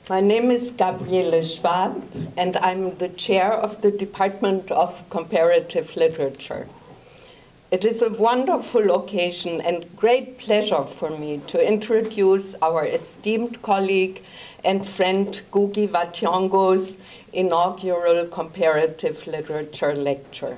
My name is Gabriele Schwab, and I'm the chair of the Department of Comparative Literature. It is a wonderful occasion and great pleasure for me to introduce our esteemed colleague and friend Ngugi wa Thiong'o's inaugural Comparative Literature lecture.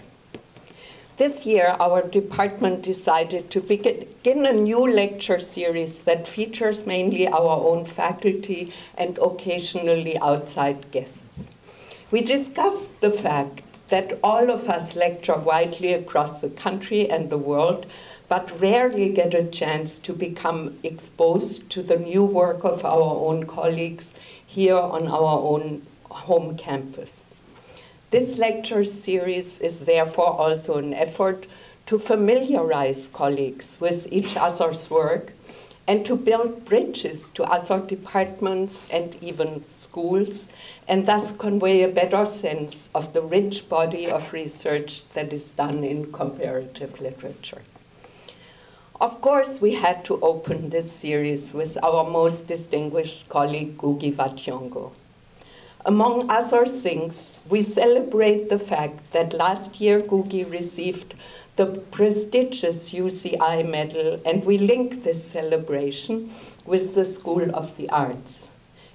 This year, our department decided to begin a new lecture series that features mainly our own faculty and occasionally outside guests. We discussed the fact that all of us lecture widely across the country and the world, but rarely get a chance to become exposed to the new work of our own colleagues here on our own home campus. This lecture series is therefore also an effort to familiarize colleagues with each other's work and to build bridges to other departments and even schools, and thus convey a better sense of the rich body of research that is done in comparative literature. Of course, we had to open this series with our most distinguished colleague, Ngugi wa Thiong'o. Among other things, we celebrate the fact that last year Ngugi received the prestigious UCI medal, and we link this celebration with the School of the Arts.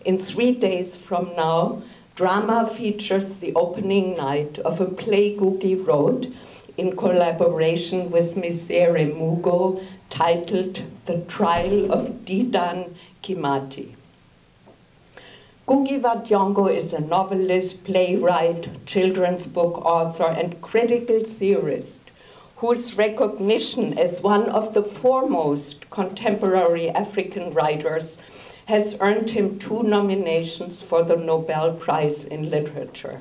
In 3 days from now, drama features the opening night of a play Ngugi wrote in collaboration with Misere Mugo, titled The Trial of Didan Kimati. Ngugi wa Thiong'o is a novelist, playwright, children's book author, and critical theorist whose recognition as one of the foremost contemporary African writers has earned him 2 nominations for the Nobel Prize in Literature.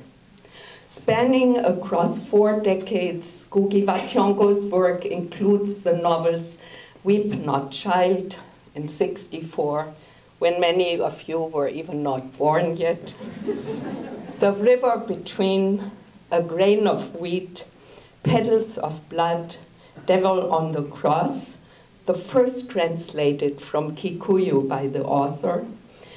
Spanning across 4 decades, Ngugi wa Thiong'o's work includes the novels Weep Not Child in '64, when many of you were even not born yet, The River Between, A Grain of Wheat, Petals of Blood, Devil on the Cross, the first translated from Kikuyu by the author,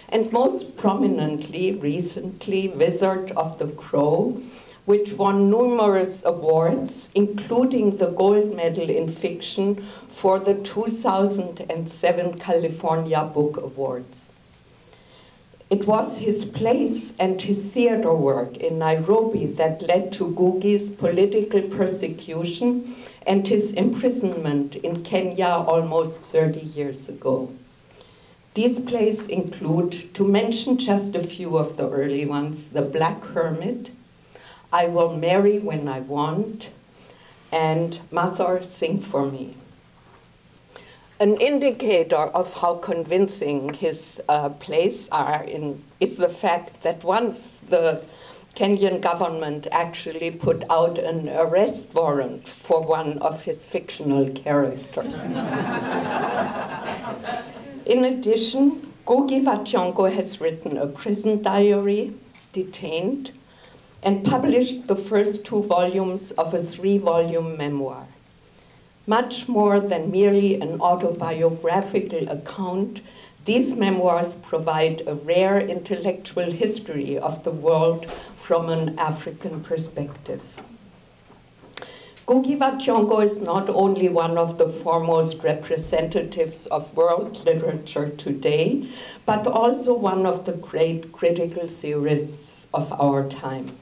and most prominently, recently, Wizard of the Crow, which won numerous awards, including the gold medal in fiction for the 2007 California Book Awards. It was his plays and his theater work in Nairobi that led to Ngugi's political persecution and his imprisonment in Kenya almost 30 years ago. These plays include, to mention just a few of the early ones, The Black Hermit, I Will Marry When I Want, and Mother, Sing for Me. An indicator of how convincing his plays are is the fact that once the Kenyan government actually put out an arrest warrant for one of his fictional characters. In addition, Ngugi wa Thiong'o has written a prison diary, Detained, and published the first 2 volumes of a 3-volume memoir. Much more than merely an autobiographical account, these memoirs provide a rare intellectual history of the world from an African perspective. Ngugi wa Thiong'o is not only one of the foremost representatives of world literature today, but also one of the great critical theorists of our time.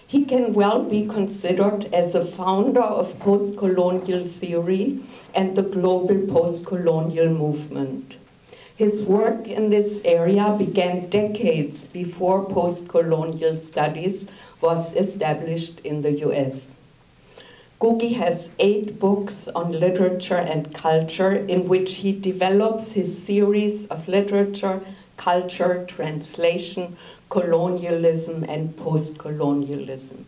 He can well be considered as a founder of post-colonial theory and the global post-colonial movement. His work in this area began decades before post-colonial studies was established in the US. Ngugi has 8 books on literature and culture in which he develops his theories of literature, culture, translation, colonialism, and post-colonialism.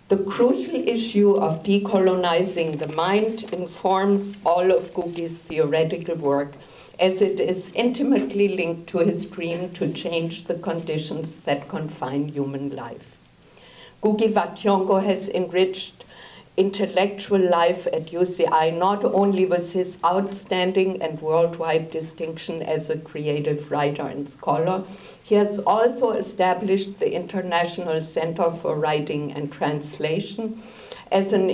The crucial issue of decolonizing the mind informs all of Ngugi's theoretical work, as it is intimately linked to his dream to change the conditions that confine human life. Ngugi wa Thiong'o has enriched intellectual life at UCI, not only with his outstanding and worldwide distinction as a creative writer and scholar, he has also established the International Center for Writing and Translation as an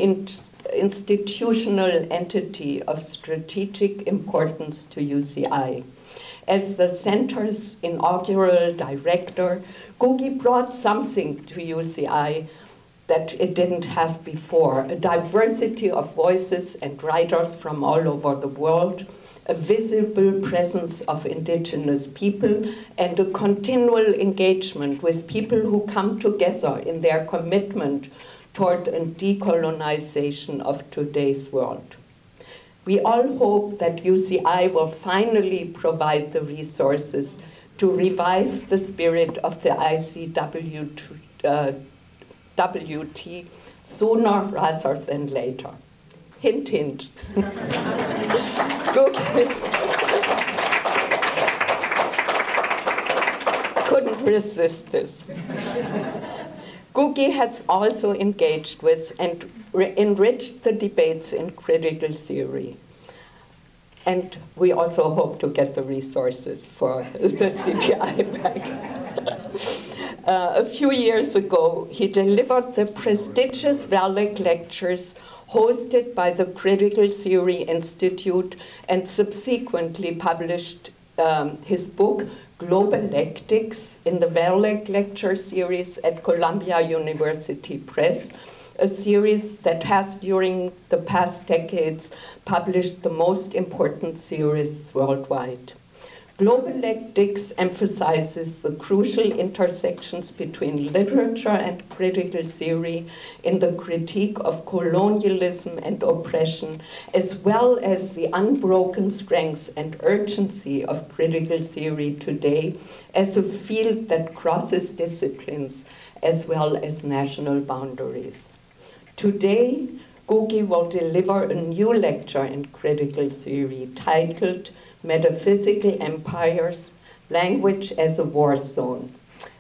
institutional entity of strategic importance to UCI. As the center's inaugural director, Ngugi brought something to UCI that it didn't have before: a diversity of voices and writers from all over the world, a visible presence of indigenous people, and a continual engagement with people who come together in their commitment toward a decolonization of today's world. We all hope that UCI will finally provide the resources to revive the spirit of the ICWT sooner rather than later. Hint, hint. Couldn't resist this. Ngugi has also engaged with and enriched the debates in critical theory. And we also hope to get the resources for the CTI back. A few years ago, he delivered the prestigious Verlag lectures hosted by the Critical Theory Institute and subsequently published his book, Globalectics, in the Verlag lecture series at Columbia University Press, a series that has, during the past decades, published the most important theorists worldwide. Globalectics emphasizes the crucial intersections between literature and critical theory in the critique of colonialism and oppression, as well as the unbroken strength and urgency of critical theory today as a field that crosses disciplines as well as national boundaries. Today, Ngugi will deliver a new lecture in critical theory titled Metaphysical Empires, Language as a War Zone.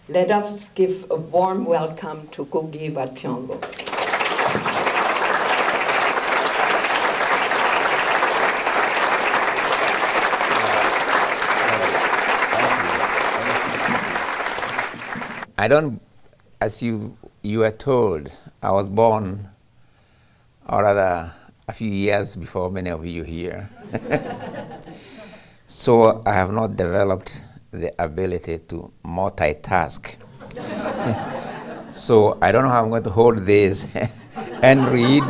Let us give a warm welcome to Ngugi wa Thiong'o. I don't, as you were told, I was born, or rather, a few years before many of you here. So I have not developed the ability to multitask. So I don't know how I'm going to hold this and read,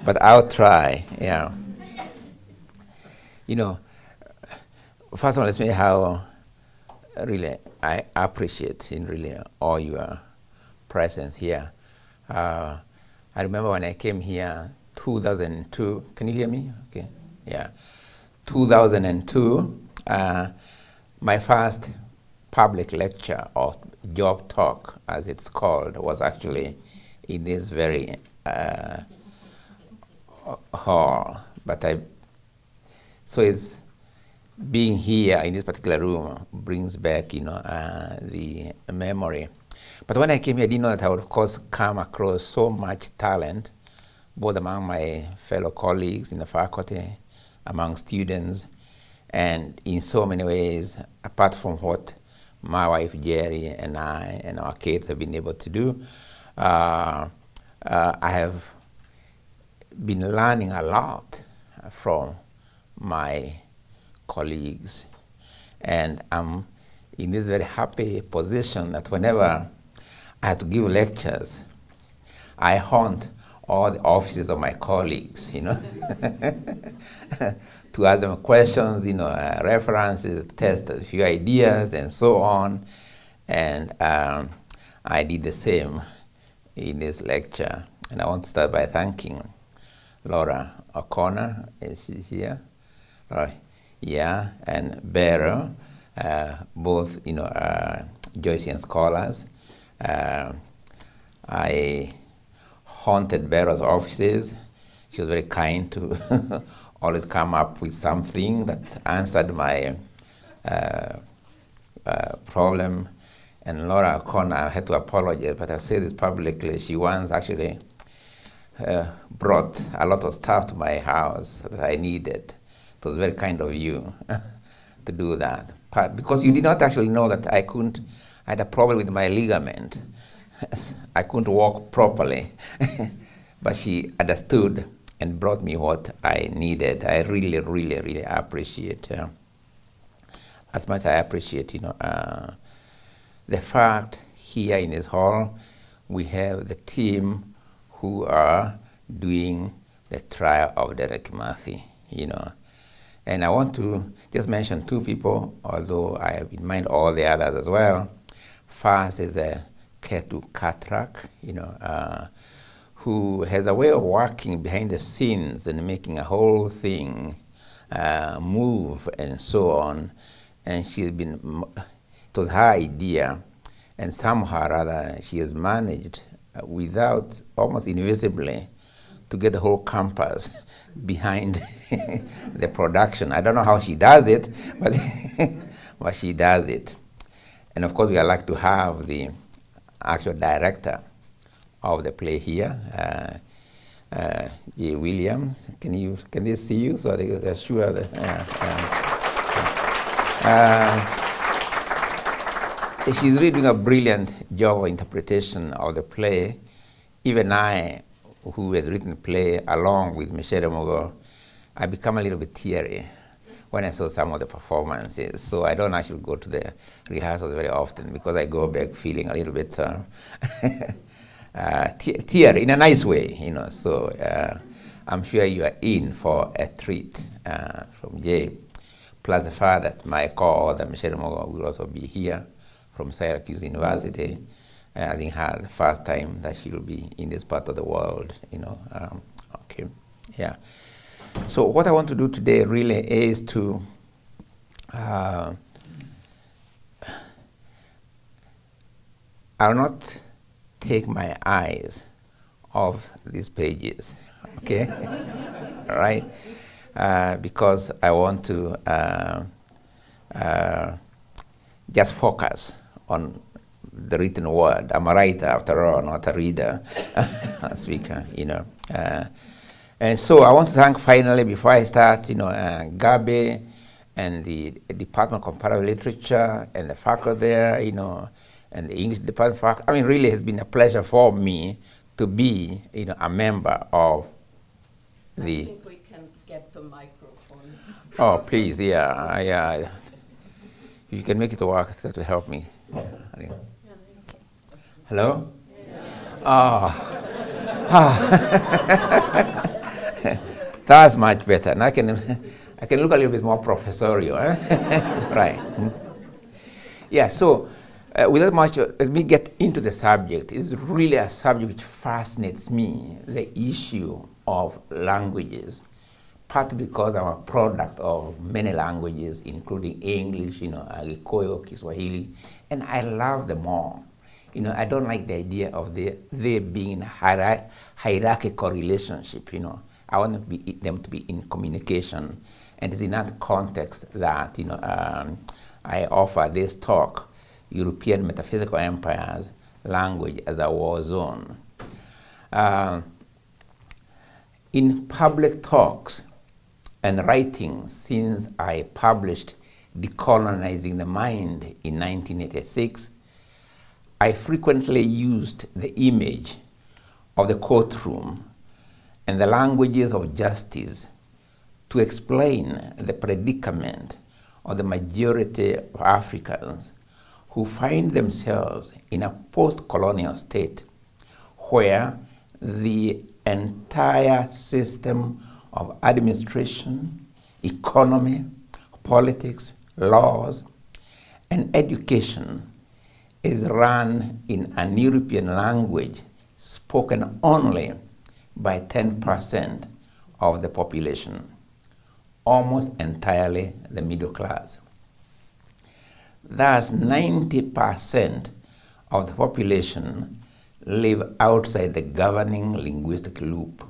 but I'll try, yeah. You know, first of all, let's say how really I appreciate in really all your presence here. I remember when I came here 2002. Can you hear me? Okay. Yeah. 2002, my first public lecture or job talk, as it's called, was actually in this very hall. But so it's being here in this particular room brings back, you know, the memory. But when I came here, I didn't know that I would, of course, come across so much talent, both among my fellow colleagues in the faculty, among students, and in so many ways, apart from what my wife Jerry and I and our kids have been able to do, I have been learning a lot from my colleagues. And I'm in this very happy position that whenever I have to give lectures, I haunt all the offices of my colleagues, you know, to ask them questions, you know, references, test a few ideas, and so on. And I did the same in this lecture. And I want to start by thanking Laura O'Connor, she's here, yeah, and Beryl, both, you know, Joycean scholars. I haunted Beryl's offices. She was very kind to always come up with something that answered my problem. And Laura O'Connor, I had to apologize, but I've said this publicly. She once actually brought a lot of stuff to my house that I needed. It was very kind of you to do that. But because you did not actually know that I had a problem with my ligament. I couldn't walk properly. But she understood and brought me what I needed. I really, really, really appreciate as much I appreciate, the fact here in this hall we have the team who are doing the trial of Derek Mathey, And I want to just mention two people, although I have in mind all the others as well. First is Ketu Katrak, who has a way of working behind the scenes and making a whole thing move and so on. And it was her idea, and somehow or other she has managed without, almost invisibly, to get the whole campus behind the production. I don't know how she does it, but, but she does it. And of course we are lucky to have the actual director of the play here, J. Williams. Can they see you? So they're sure that, she's really doing a brilliant job of interpretation of the play. Even I, who has written the play along with Michelle Mogo, I become a little bit teary when I saw some of the performances. So I don't actually go to the rehearsals very often because I go back feeling a little bit teary in a nice way, So I'm sure you are in for a treat from Jay. Plus the fact that my co-author, Michelle Mogo, will also be here from Syracuse University. I think the first time that she will be in this part of the world, Okay, yeah. So what I want to do today really is to I'll not take my eyes off these pages, okay? All right? Because I want to just focus on the written word. I'm a writer after all, not a reader, a speaker, And so I want to thank finally, before I start, Gabe and the Department of Comparative Literature and the faculty there, and the English department faculty. I mean, really it's been a pleasure for me to be, a member of the... I think we can get the microphones. Oh, please, yeah. If you can make it work, that will help me. Hello? Yeah. That's much better. And I can look a little bit more professorial. Right. Yeah, so without much, let me get into the subject. It's really a subject which fascinates me, the issue of languages, partly because I'm a product of many languages, including English, Gikuyu, Kiswahili, and I love them all. I don't like the idea of they being in a hierarchical relationship, I want them to be in communication. And it's in that context that, I offer this talk, European Metaphysical Empires, Language as a War Zone. In public talks and writing since I published Decolonizing the Mind in 1986, I frequently used the image of the courtroom and the languages of justice to explain the predicament of the majority of Africans who find themselves in a post-colonial state where the entire system of administration, economy, politics, laws, and education is run in an European language spoken only by 10% of the population, almost entirely the middle class. Thus, 90% of the population live outside the governing linguistic loop.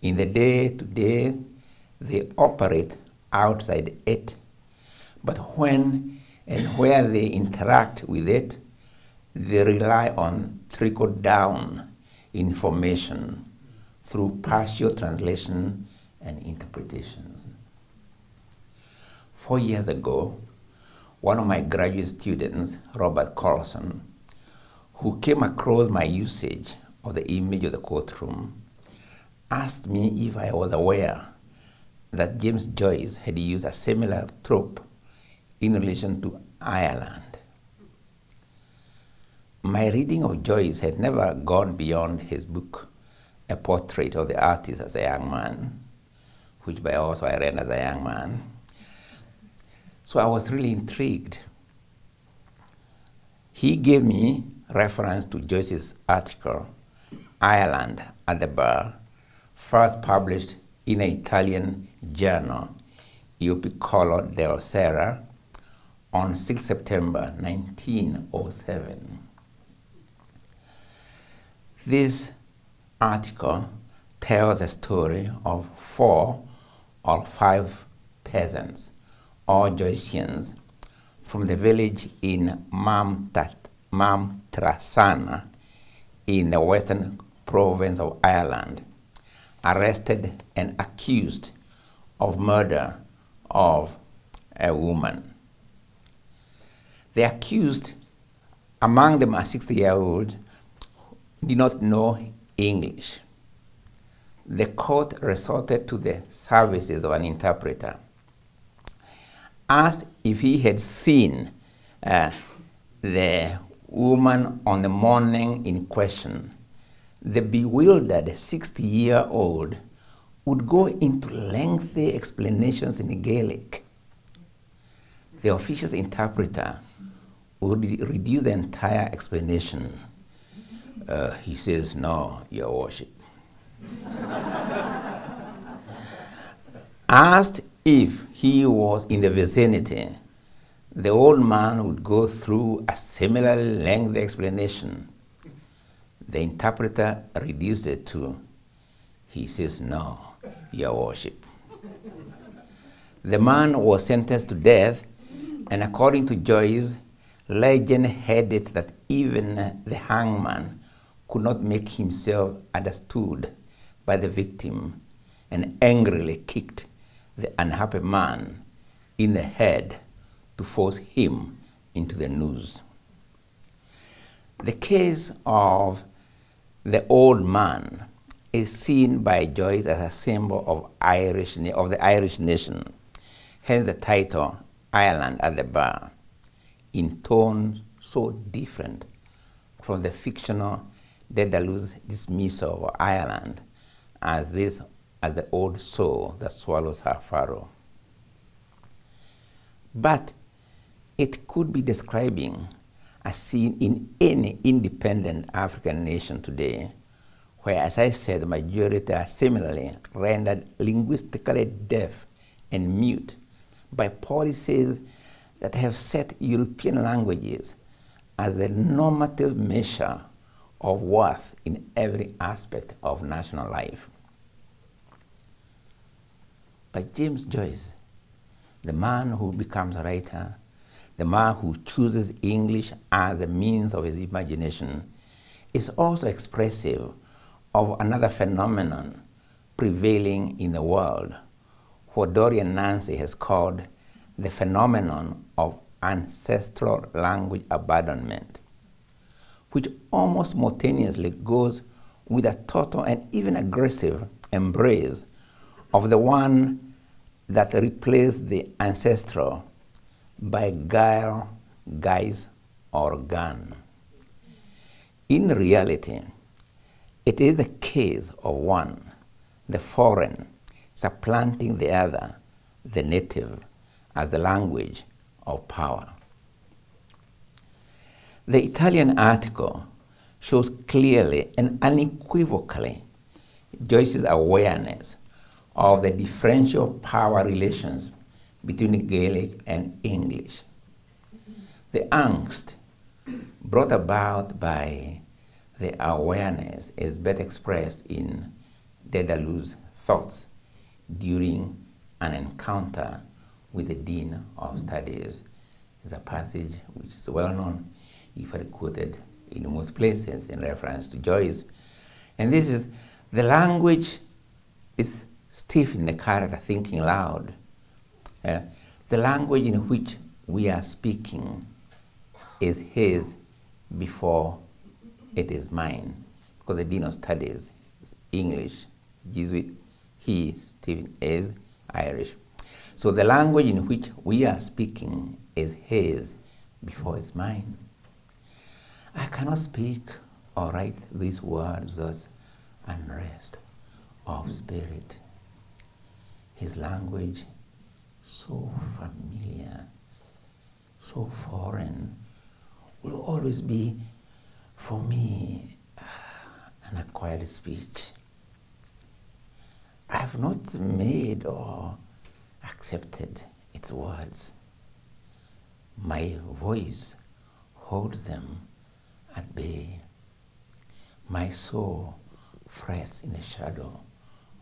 In the day-to-day, they operate outside it, but when And where they interact with it, they rely on trickle-down information through partial translation and interpretations. 4 years ago, one of my graduate students, Robert Carlson, who came across my usage of the image of the courtroom, asked me if I was aware that James Joyce had used a similar trope in relation to Ireland. My reading of Joyce had never gone beyond his book, A Portrait of the Artist as a Young Man, which by also I read as a young man. So I was really intrigued. He gave me reference to Joyce's article, Ireland at the Bar, first published in an Italian journal, Il Piccolo del Sera, on 6 September 1907. This article tells a story of 4 or 5 peasants, or Joyceans, from the village in Mamtrasana in the western province of Ireland, arrested and accused of murder of a woman. The accused, among them a 60-year-old, did not know English. The court resorted to the services of an interpreter, asked if he had seen the woman on the morning in question. The bewildered 60-year-old would go into lengthy explanations in Gaelic. The officious interpreter would reduce the entire explanation. He says, "No, Your Worship." Asked if he was in the vicinity, the old man would go through a similar lengthy explanation. The interpreter reduced it to, he says, "No, Your Worship." The man was sentenced to death, and according to Joyce, legend had it that even the hangman could not make himself understood by the victim, and angrily kicked the unhappy man in the head to force him into the noose. The case of the old man is seen by Joyce as a symbol of the Irish nation, hence the title Ireland at the Bar, in tones so different from the fictional Daedalus dismissal of Ireland as the old soul that swallows her furrow. But it could be describing a scene in any independent African nation today, where, as I said, the majority are similarly rendered linguistically deaf and mute by policies that have set European languages as the normative measure of worth in every aspect of national life. But James Joyce, the man who becomes a writer, the man who chooses English as a means of his imagination, is also expressive of another phenomenon prevailing in the world, what Dorian Nancy has called the phenomenon of ancestral language abandonment, which almost simultaneously goes with a total and even aggressive embrace of the one that replaced the ancestral by guile, guise, or gun. In reality, it is the case of one, the foreign, supplanting the other, the native, as the language of power. The Italian article shows clearly and unequivocally Joyce's awareness of the differential power relations between Gaelic and English. The angst brought about by the awareness is better expressed in Daedalus' thoughts during an encounter with the Dean of Studies, is a passage which is well known, if I quoted in most places in reference to Joyce. And this is, the language is stiff in the character, thinking loud. The language in which we are speaking is his before it is mine. Because the Dean of Studies is English, Jesuit, he, Stephen, is Irish. So the language in which we are speaking is his before it's mine. I cannot speak or write these words without unrest of spirit. His language, so familiar, so foreign, will always be, for me, an acquired speech. I have not made or accepted its words. My voice holds them at bay. My soul frets in the shadow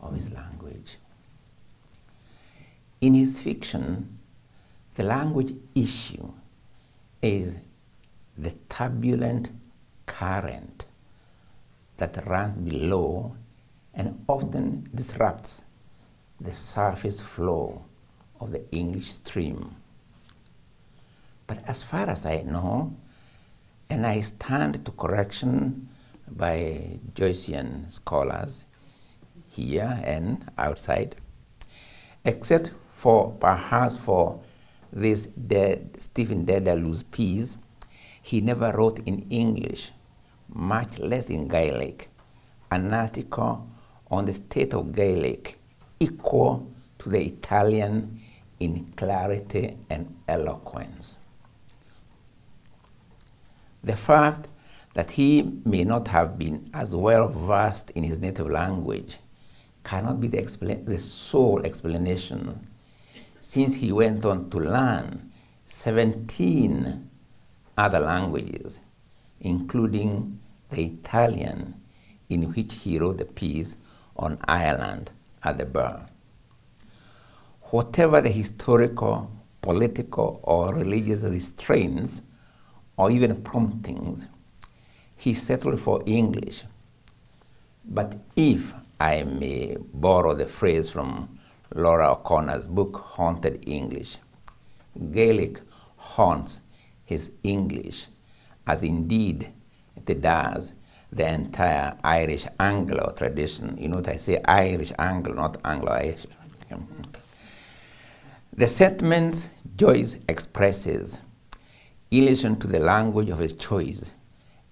of his language. In his fiction, the language issue is the turbulent current that runs below and often disrupts the surface flow of the English stream. But as far as I know, and I stand to correction by Joycean scholars here and outside, except for perhaps for this Stephen Dedalus piece, he never wrote in English, much less in Gaelic, an article on the state of Gaelic equal to the Italian in clarity and eloquence. The fact that he may not have been as well versed in his native language cannot be the sole explanation, since he went on to learn 17 other languages, including the Italian, in which he wrote a piece on Ireland at the bar. Whatever the historical, political, or religious restraints, or even promptings, he settled for English. But if I may borrow the phrase from Laura O'Connor's book, Haunted English, Gaelic haunts his English, as indeed it does the entire Irish Anglo tradition. You note I say Irish Anglo, not Anglo-Irish. The sentiments Joyce expresses in relation to the language of his choice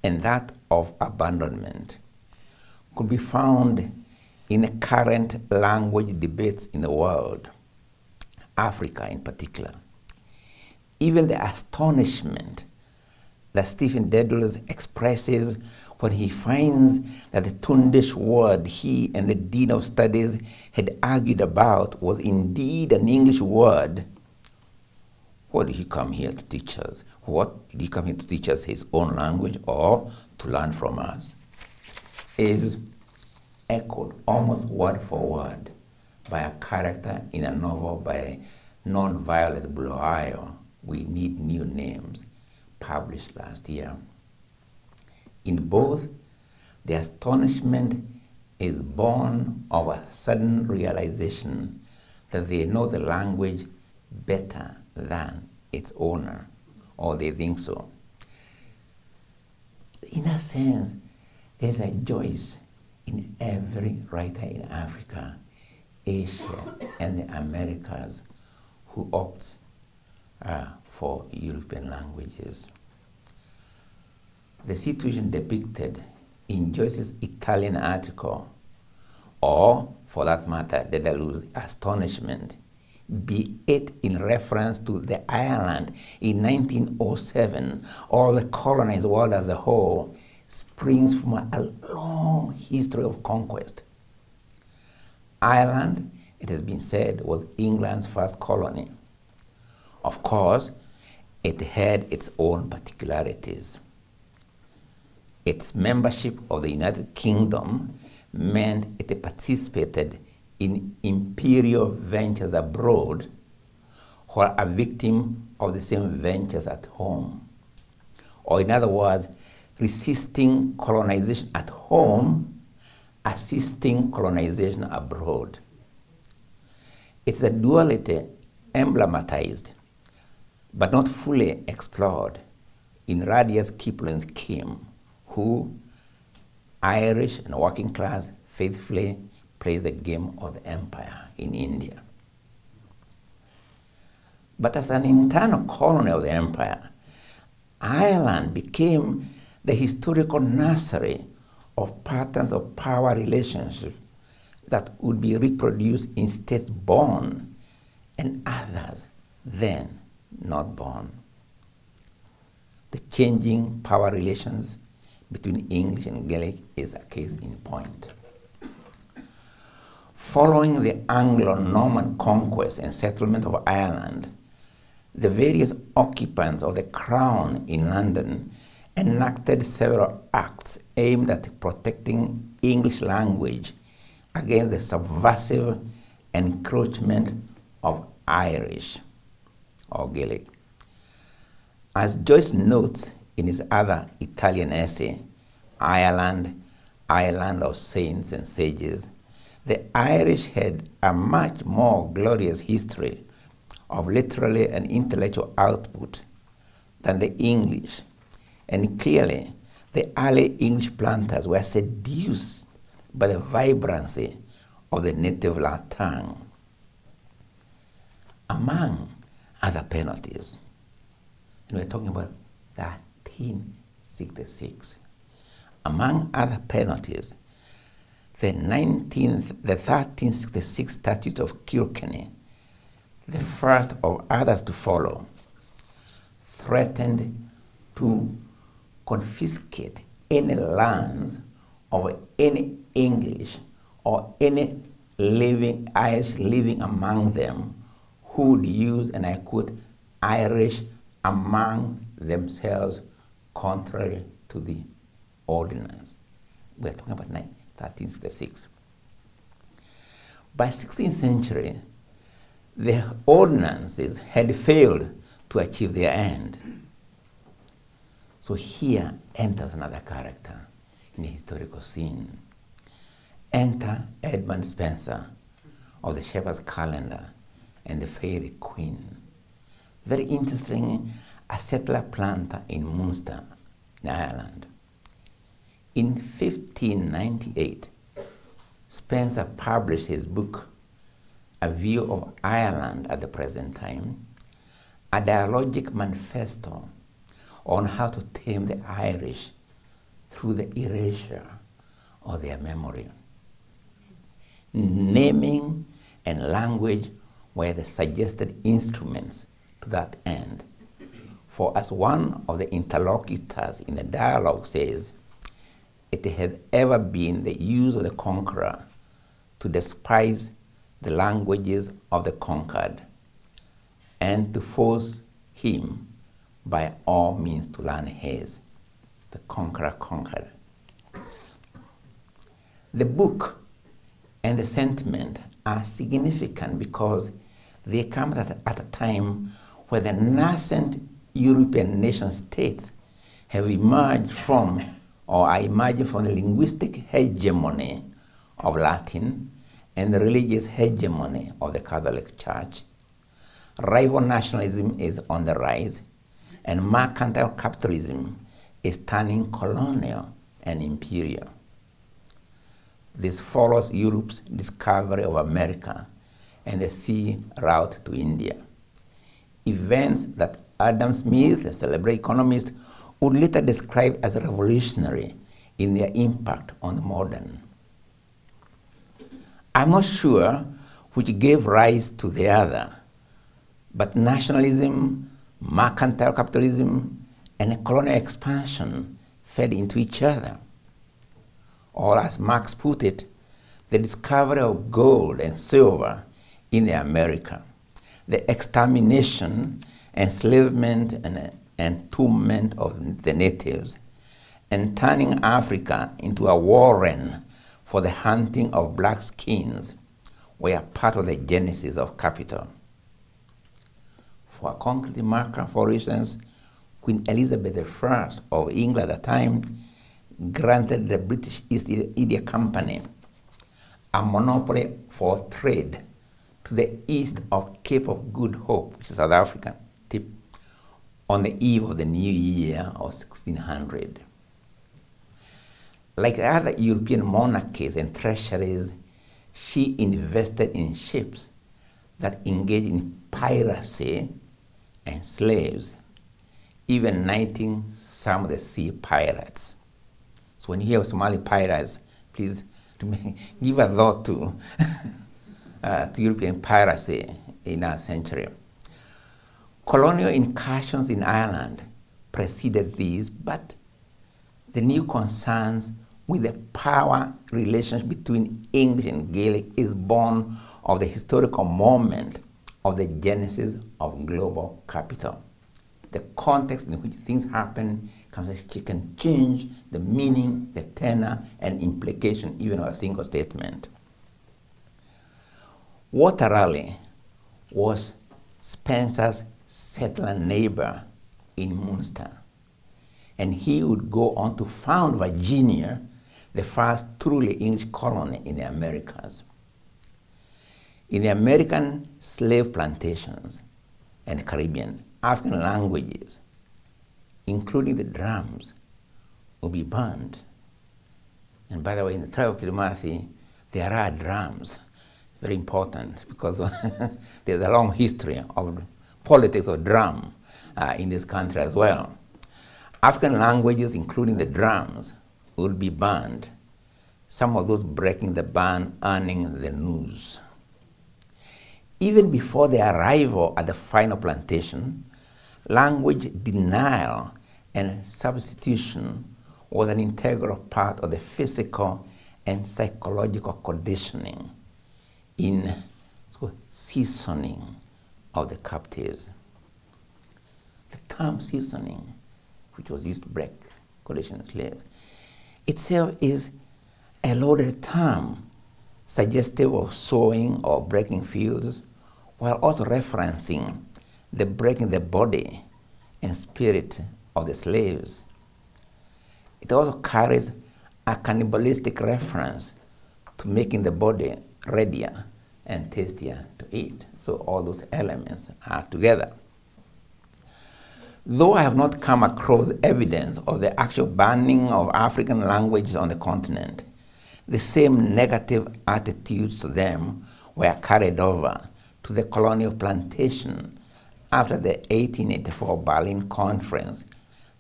and that of abandonment could be found in the current language debates in the world, Africa in particular. Even the astonishment that Stephen Dedalus expresses when he finds that the Tundish word he and the Dean of Studies had argued about was indeed an English word. What did he come here to teach us? What did he come here to teach us, his own language or to learn from us? Is echoed almost word for word by a character in a novel by Non-Violet Bulawayo, We Need New Names, published last year. In both, the astonishment is born of a sudden realization that they know the language better than its owner, or they think so. In a sense, there's a Joyce in every writer in Africa, Asia, and the Americas who opts for European languages. The situation depicted in Joyce's Italian article, or for that matter, Dedalus' astonishment, be it in reference to the Ireland in 1907 or the colonized world as a whole, springs from a long history of conquest. Ireland, it has been said, was England's first colony. Of course, it had its own particularities. Its membership of the United Kingdom meant it participated in imperial ventures abroad, who are a victim of the same ventures at home. Or in other words, resisting colonization at home, assisting colonization abroad. It's a duality emblematized, but not fully explored in Rudyard Kipling's Kim, who, Irish and working class, faithfully plays the game of the empire in India. But as an internal colony of the empire, Ireland became the historical nursery of patterns of power relationships that would be reproduced in states born and others then not born. The changing power relations between English and Gaelic is a case in point. Following the Anglo-Norman conquest and settlement of Ireland, the various occupants of the Crown in London enacted several acts aimed at protecting English language against the subversive encroachment of Irish or Gaelic. As Joyce notes in his other Italian essay, Ireland, Island of Saints and Sages, the Irish had a much more glorious history of literary and intellectual output than the English, and clearly the early English planters were seduced by the vibrancy of the native tongue. Among other penalties, and we're talking about 1366, among other penalties, the 1366 Statute of Kilkenny, the first of others to follow, threatened to confiscate any lands of any English or any living Irish living among them who would use, and I quote, Irish among themselves contrary to the ordinance. We're talking about 1366. By 16th century, the ordinances had failed to achieve their end. So here enters another character in the historical scene. Enter Edmund Spenser of the Shepherd's Calendar and the Fairy Queen. Very interesting, a settler planter in Munster, in Ireland. In 1598, Spenser published his book, A View of Ireland at the Present Time, a dialogic manifesto on how to tame the Irish through the erasure of their memory. Naming and language were the suggested instruments to that end. For as one of the interlocutors in the dialogue says, it had ever been the use of the conqueror to despise the languages of the conquered and to force him by all means to learn his. The conqueror conquered. The book and the sentiment are significant because they come at a time where the nascent European nation states have emerged from, or are emerging from, the linguistic hegemony of Latin and the religious hegemony of the Catholic Church. Rival nationalism is on the rise, and mercantile capitalism is turning colonial and imperial. This follows Europe's discovery of America and the sea route to India. Events that Adam Smith, a celebrated economist, would later describe as revolutionary in their impact on the modern. I'm not sure which gave rise to the other, but nationalism, mercantile capitalism, and colonial expansion fed into each other. Or as Marx put it, the discovery of gold and silver in America, the extermination, enslavement, and entombment of the natives, and turning Africa into a warren for the hunting of black skins were part of the genesis of capital. For a concrete marker, for instance, Queen Elizabeth I of England at the time granted the British East India Company a monopoly for trade to the east of Cape of Good Hope, which is South African tip, on the eve of the new year of 1600. Like other European monarchies and treasuries, she invested in ships that engaged in piracy and slaves, even knighting some of the sea pirates. So when you hear of Somali pirates, please give a thought to, to European piracy in our century. Colonial incursions in Ireland preceded these, but the new concerns with the power relations between English and Gaelic is born of the historical moment of the genesis of global capital. The context in which things happen can change the meaning, the tenor, and implication even of a single statement. Walter Raleigh was Spencer's settler neighbor in Munster, and he would go on to found Virginia, the first truly English colony in the Americas. In the American slave plantations and the Caribbean, African languages, including the drums, will be burned. And by the way, in the tribe of Kilimanjaro, there are drums. Very important because there's a long history of politics of drum in this country as well. African languages, including the drums, will be banned. Some of those breaking the ban earning the news. Even before their arrival at the final plantation, language denial and substitution was an integral part of the physical and psychological conditioning in seasoning of the captives. The term seasoning, which was used to break conditioned slaves, itself is a loaded term suggestive of sowing or breaking fields, while also referencing the breaking the body and spirit of the slaves. It also carries a cannibalistic reference to making the body readier and tastier to eat. So all those elements are together. Though I have not come across evidence of the actual banning of African languages on the continent, the same negative attitudes to them were carried over to the colonial plantation after the 1884 Berlin Conference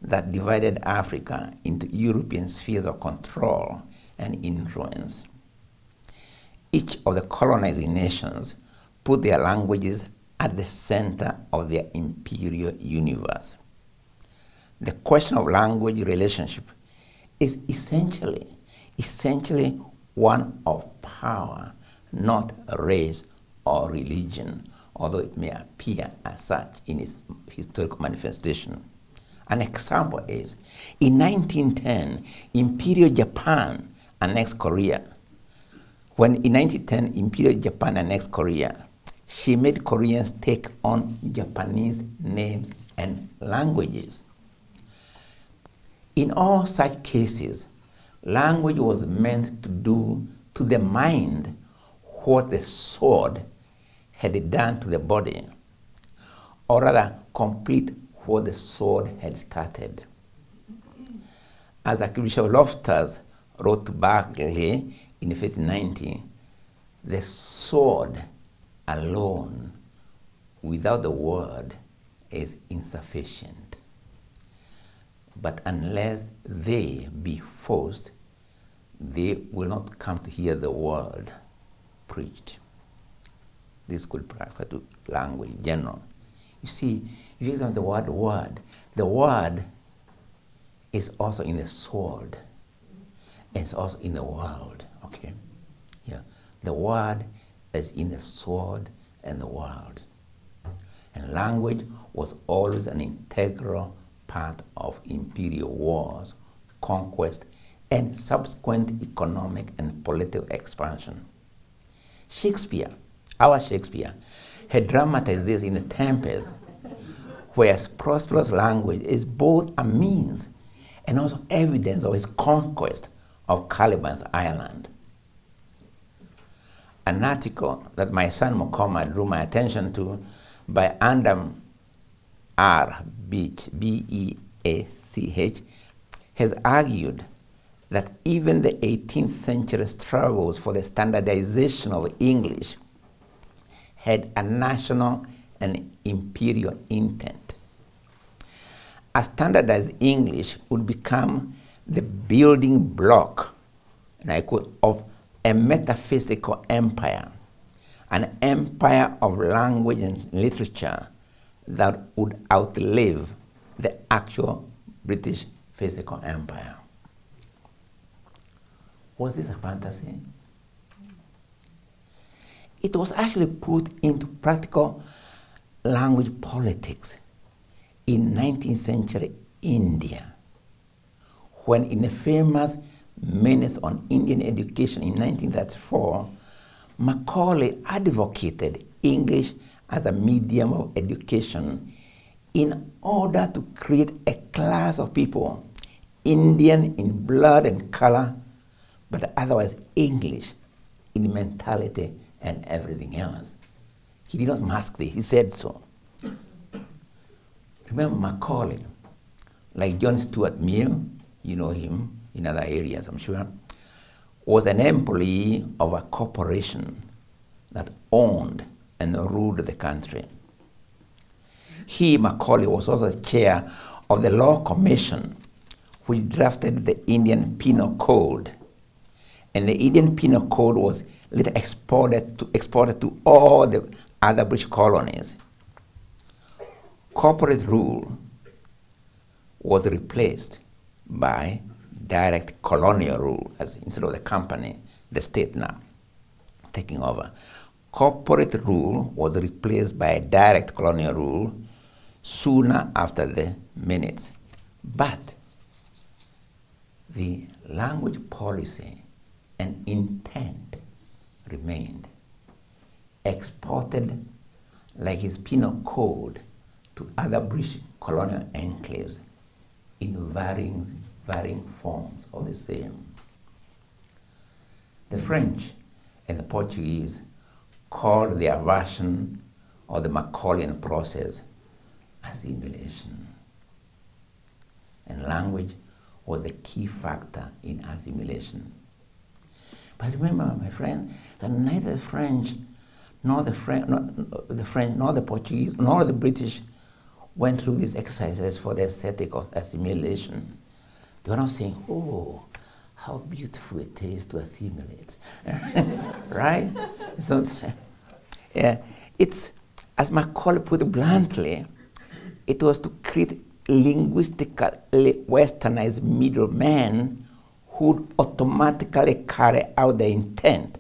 that divided Africa into European spheres of control and influence. Each of the colonizing nations put their languages at the center of their imperial universe. The question of language relationship is essentially one of power, not race or religion, although it may appear as such in its historical manifestation. An example is, in 1910, Imperial Japan annexed Korea. When in 1910, Imperial Japan annexed Korea, she made Koreans take on Japanese names and languages. In all such cases, language was meant to do to the mind what the sword had done to the body, or rather complete what the sword had started. As Archbishop Loftus wrote to Berkeley in 1590, the sword alone without the word is insufficient. But unless they be forced, they will not come to hear the word preached. This could refer to language in general. You see, if you examine the word is also in the sword, and it's also in the world, okay? Yeah. The word is in the sword and the world. And language was always an integral part of imperial wars, conquest, and subsequent economic and political expansion. Shakespeare, our Shakespeare, had dramatized this in The Tempest whereas prosperous language is both a means and also evidence of his conquest of Caliban's island. An article that my son Mukoma drew my attention to by Adam R. Beach, B-E-A-C-H, has argued that even the 18th century struggles for the standardization of English had a national and imperial intent. A standardized English would become the building block, and I quote, of a metaphysical empire, an empire of language and literature that would outlive the actual British physical empire. Was this a fantasy? It was actually put into practical language politics in 19th century India, when in a famous Menace on Indian Education in 1934, Macaulay advocated English as a medium of education in order to create a class of people, Indian in blood and color, but otherwise English in mentality and everything else. He did not mask this, he said so. Remember Macaulay, like John Stuart Mill, you know him in other areas, I'm sure, was an employee of a corporation that owned and ruled the country. He, Macaulay, was also chair of the Law Commission, which drafted the Indian Penal Code. And the Indian Penal Code was later exported to all the other British colonies. Corporate rule was replaced by direct colonial rule, as instead of the company, the state now taking over. Corporate rule was replaced by direct colonial rule sooner after the minutes. But the language policy and intent remained. Exported like his penal code to other British colonial enclaves in varying forms of the same. The French and the Portuguese called their version of the Macaulayan process assimilation. And language was a key factor in assimilation. But remember, my friend, that neither the French, nor the Portuguese, nor the British went through these exercises for the aesthetic of assimilation. They were not saying, oh, how beautiful it is to assimilate. Right? So, yeah, it's, as Macaulay put it bluntly, it was to create linguistically westernized middlemen who would automatically carry out the intent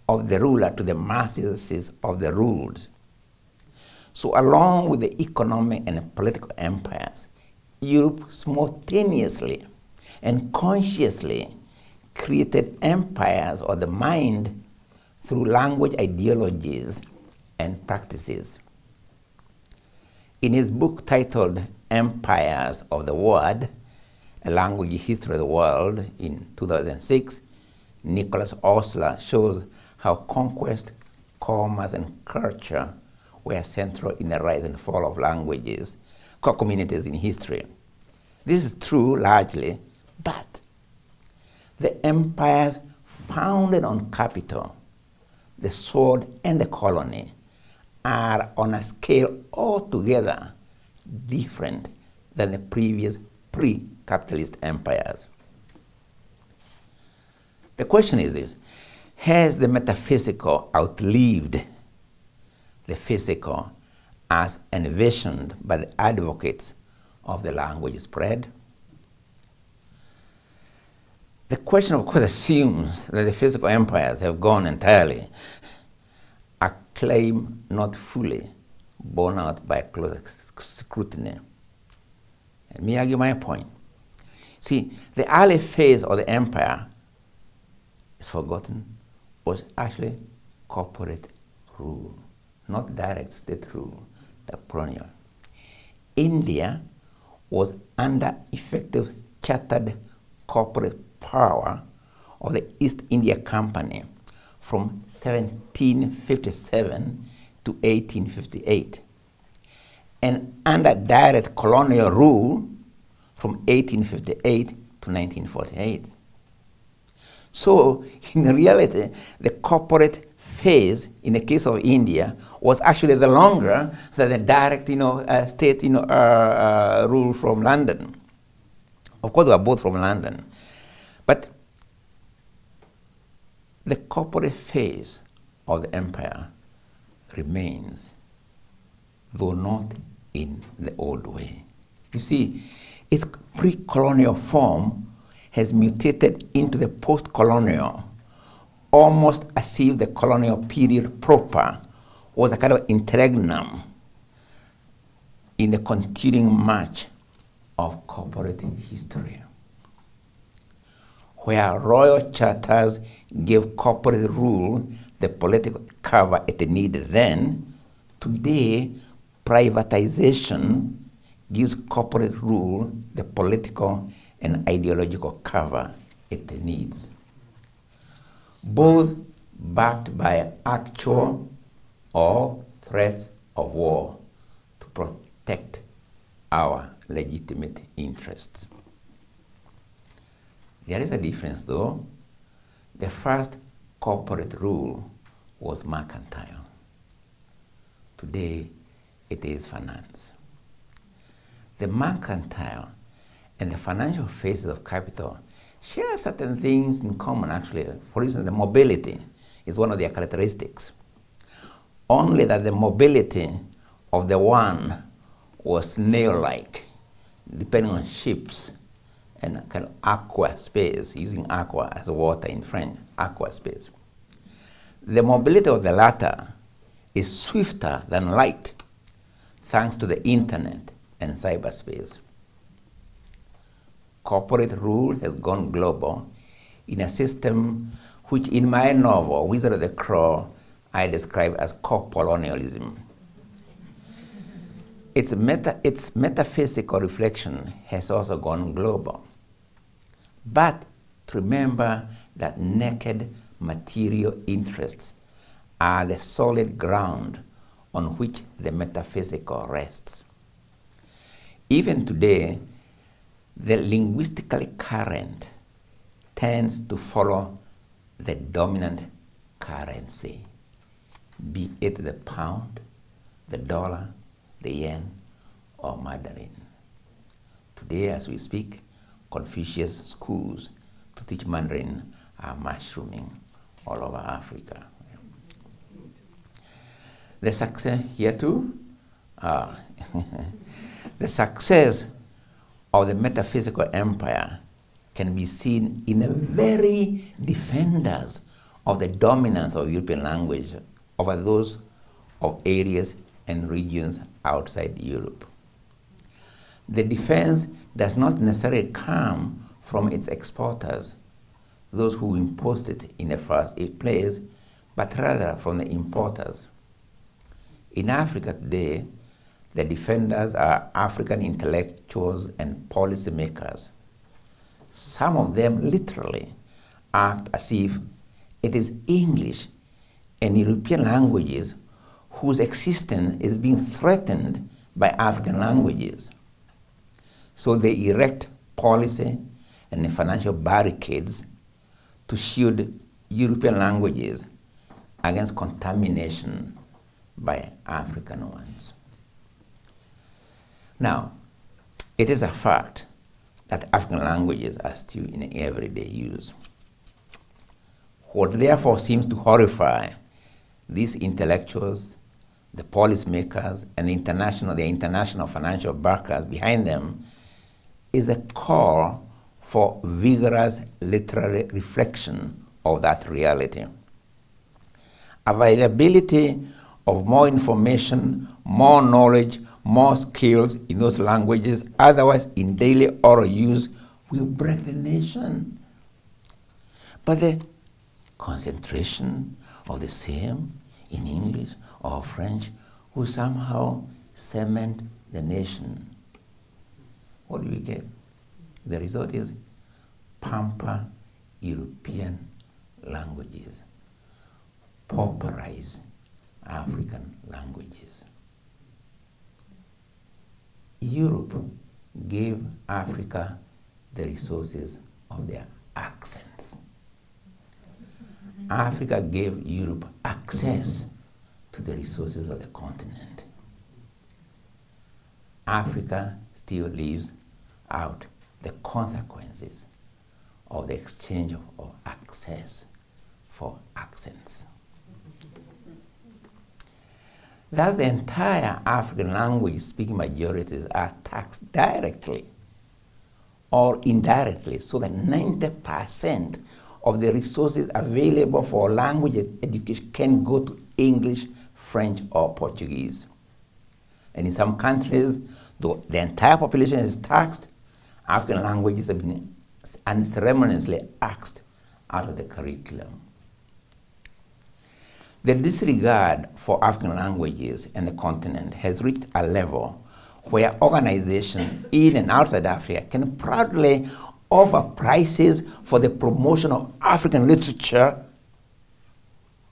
of the ruler to the masses of the ruled. So along with the economic and political empires, Europe simultaneously and consciously created empires of the mind through language ideologies and practices. In his book titled Empires of the Word, A Language History of the World in 2006, Nicholas Osler shows how conquest, commerce, and culture were central in the rise and fall of languages, communities in history. This is true largely, but the empires founded on capital, the sword, and the colony are on a scale altogether different than the previous pre-capitalist empires. The question is this: has the metaphysical outlived the physical as envisioned by the advocates of the language spread? The question, of course, assumes that the physical empires have gone entirely, a claim not fully borne out by close scrutiny. Let me argue my point. See, the early phase of the empire is forgotten, was actually corporate rule, not direct state rule, the colonial. India was under effective chartered corporate power of the East India Company from 1757 to 1858, and under direct colonial rule from 1858 to 1948. So, in reality, the corporate phase in the case of India was actually the longer than the direct, state, rule from London. Of course, they were both from London, but the corporate phase of the empire remains, though not in the old way. You see, its pre-colonial form has mutated into the post-colonial, almost as if the colonial period proper was a kind of interregnum in the continuing march of corporate history, where royal charters gave corporate rule the political cover it needed then. Today, privatization gives corporate rule the political and ideological cover it needs, both backed by actual or threats of war to protect our legitimate interests. There is a difference, though. The first corporate rule was mercantile. Today, it is finance. The mercantile and the financial phases of capital share certain things in common, actually. For instance, the mobility is one of their characteristics. Only that the mobility of the one was snail-like, depending on ships and kind of aqua space, using aqua as water in French, aqua space. The mobility of the latter is swifter than light, thanks to the internet and cyberspace. Corporate rule has gone global in a system which in my novel, Wizard of the Crow, I describe as co-colonialism. Its metaphysical reflection has also gone global. But to remember that naked material interests are the solid ground on which the metaphysical rests. Even today, the linguistically current tends to follow the dominant currency, be it the pound, the dollar, the yen, or Mandarin. Today, as we speak, Confucius schools to teach Mandarin are mushrooming all over Africa. The success here too, the success of the metaphysical empire can be seen in the very defenders of the dominance of European language over those of areas and regions outside Europe. The defense does not necessarily come from its exporters, those who imposed it in the first place, but rather from the importers. In Africa today, the defenders are African intellectuals and policymakers. Some of them literally act as if it is English and European languages whose existence is being threatened by African languages. So they erect policy and financial barricades to shield European languages against contamination by African ones. Now, it is a fact that African languages are still in everyday use. What therefore seems to horrify these intellectuals, the policymakers, and the international financial backers behind them is a call for vigorous literary reflection of that reality. Availability of more information, more knowledge, more skills in those languages, otherwise in daily oral use, will break the nation. But the concentration of the same in English or French will somehow cement the nation, what do we get? The result is pamper European languages, pauperize African languages. Europe gave Africa the resources of their accents. Africa gave Europe access to the resources of the continent. Africa still leaves out the consequences of the exchange of access for accents. Thus, the entire African language-speaking majorities are taxed directly or indirectly, so that 90% of the resources available for language education can go to English, French, or Portuguese. And in some countries, though the entire population is taxed, African languages have been unceremoniously axed out of the curriculum. The disregard for African languages and the continent has reached a level where organizations in and outside Africa can proudly offer prizes for the promotion of African literature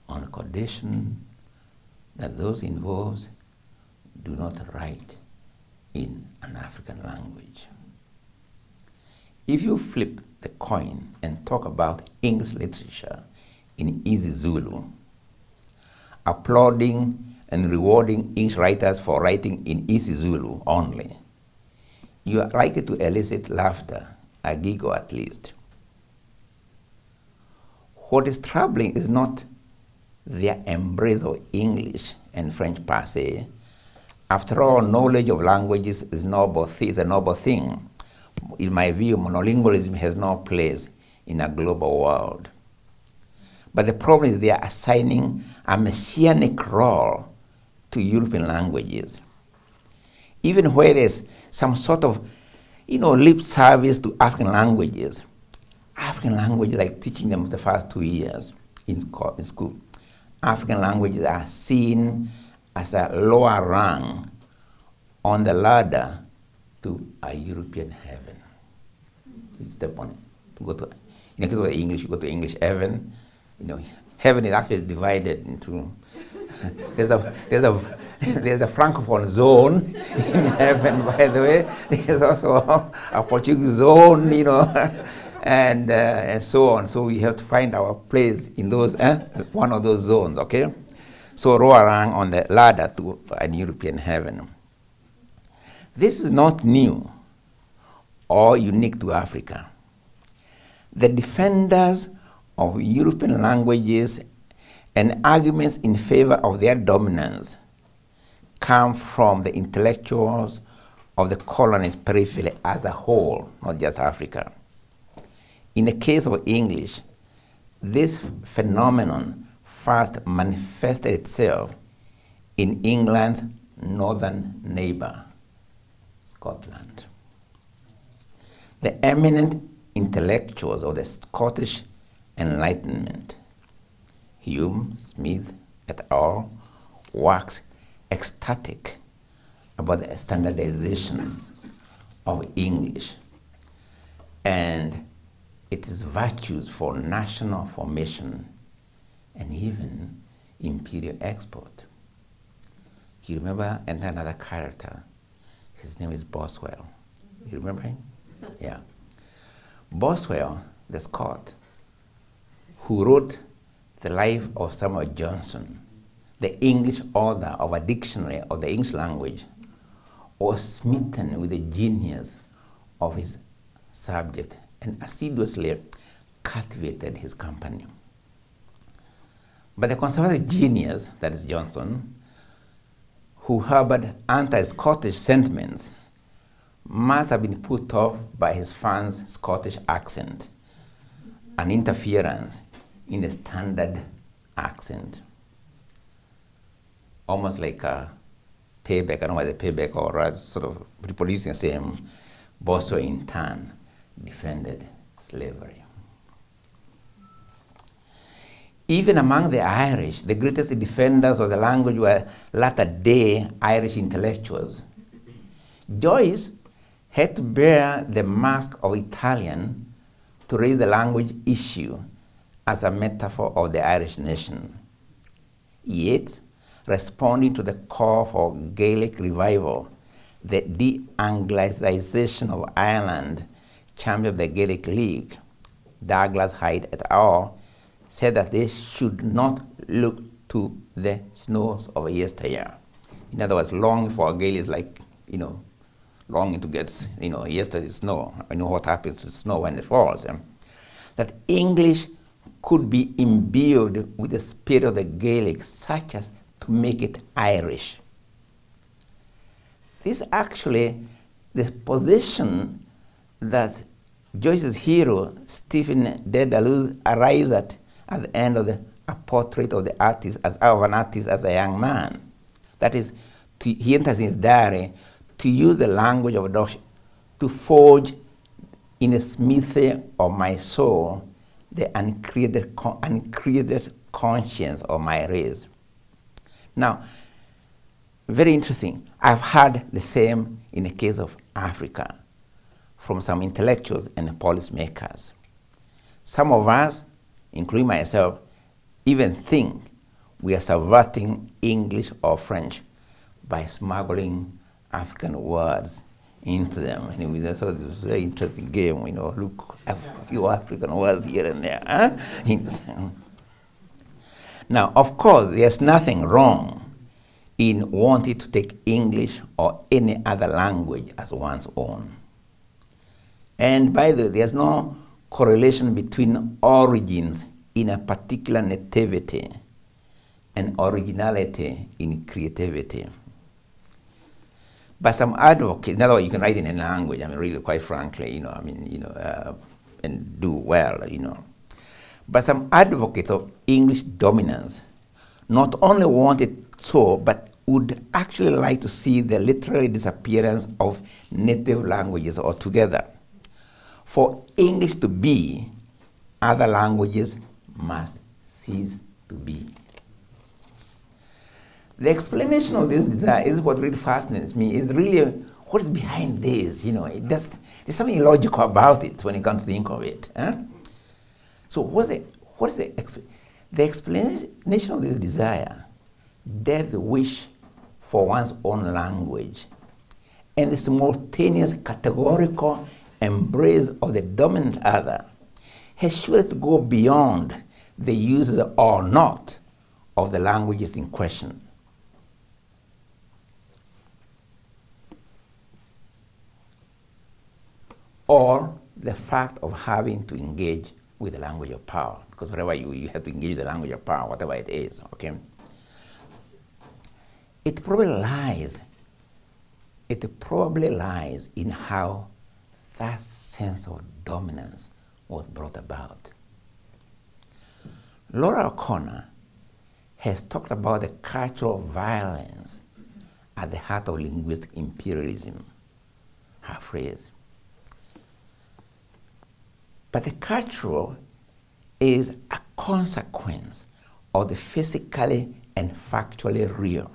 on condition that those involved do not write in an African language. If you flip the coin and talk about English literature in easy Zulu, applauding and rewarding English writers for writing in easy Zulu only, you are likely to elicit laughter, a giggle at least. What is troubling is not their embrace of English and French per se. After all, knowledge of languages is a noble thing. In my view, monolingualism has no place in a global world. But the problem is they are assigning a messianic role to European languages. Even where there's some sort of, lip service to African languages, like teaching them the first 2 years in school, African languages are seen as a lower rung on the ladder to a European heaven. So you step on it. To go to, in the case of English, you go to English heaven. Heaven is actually divided into. there's a francophone zone in heaven, by the way. There's also a Portuguese zone, and so on. So we have to find our place in those one of those zones. Okay, so lower rung on the ladder to an European heaven. This is not new or unique to Africa. The defenders of European languages and arguments in favor of their dominance come from the intellectuals of the colonist periphery as a whole, not just Africa. In the case of English, this phenomenon first manifested itself in England's northern neighbor, Scotland. The eminent intellectuals of the Scottish Enlightenment, Hume, Smith, et al., waxed ecstatic about the standardization of English and its virtues for national formation and even imperial export. You remember another character? His name is Boswell. You remember him? Yeah. Boswell, the Scot, who wrote the life of Samuel Johnson, the English author of a dictionary of the English language, was smitten with the genius of his subject and assiduously cultivated his company. But the conservative genius, that is Johnson, who harbored anti-Scottish sentiments, must have been put off by his fans' Scottish accent and interference in the standard accent. Almost like a payback, I don't know whether payback or sort of reproducing the same. Boswell in turn defended slavery. Even among the Irish, the greatest defenders of the language were latter-day Irish intellectuals. Joyce had to bear the mask of Italian to raise the language issue as a metaphor of the Irish nation. Yet, responding to the call for Gaelic revival, the de-Anglicization of Ireland, champion of the Gaelic League, Douglas Hyde et al., said that they should not look to the snows of yesteryear. In other words, longing for Gaelic is like, longing to get, yesterday's snow. I know what happens to snow when it falls. That English could be imbued with the spirit of the Gaelic, such as to make it Irish. This actually, the position that Joyce's hero, Stephen Dedalus, arrives at the end of a portrait of the artist, of an artist as a young man. That is, he enters in his diary to use the language of adoption to forge in the smithy of my soul the uncreated conscience of my race. Now, very interesting. I've heard the same in the case of Africa from some intellectuals and policymakers. Some of us, including myself, even think we are subverting English or French by smuggling African words into them. And it was a very interesting game, look a few African words here and there. Huh? Now, of course, there's nothing wrong in wanting to take English or any other language as one's own. And by the way, there's no correlation between origins in a particular nativity and originality in creativity. But some advocates, in other words, you can write in any language, really, quite frankly, and do well, But some advocates of English dominance not only want it so, but would actually like to see the literal disappearance of native languages altogether. For English to be, other languages must cease to be. The explanation of this desire is what really fascinates me, is really what is behind this. There's something illogical about it when you come to think of it. So what is the explanation of this desire? Death wish for one's own language and the simultaneous categorical embrace of the dominant other has surely to go beyond the uses or not of the languages in question. Or the fact of having to engage with the language of power, because wherever you have to engage the language of power, whatever it is, okay? It probably lies in how that sense of dominance was brought about. Laura O'Connor has talked about the cultural violence at the heart of linguistic imperialism, her phrase. But the cultural is a consequence of the physically and factually real.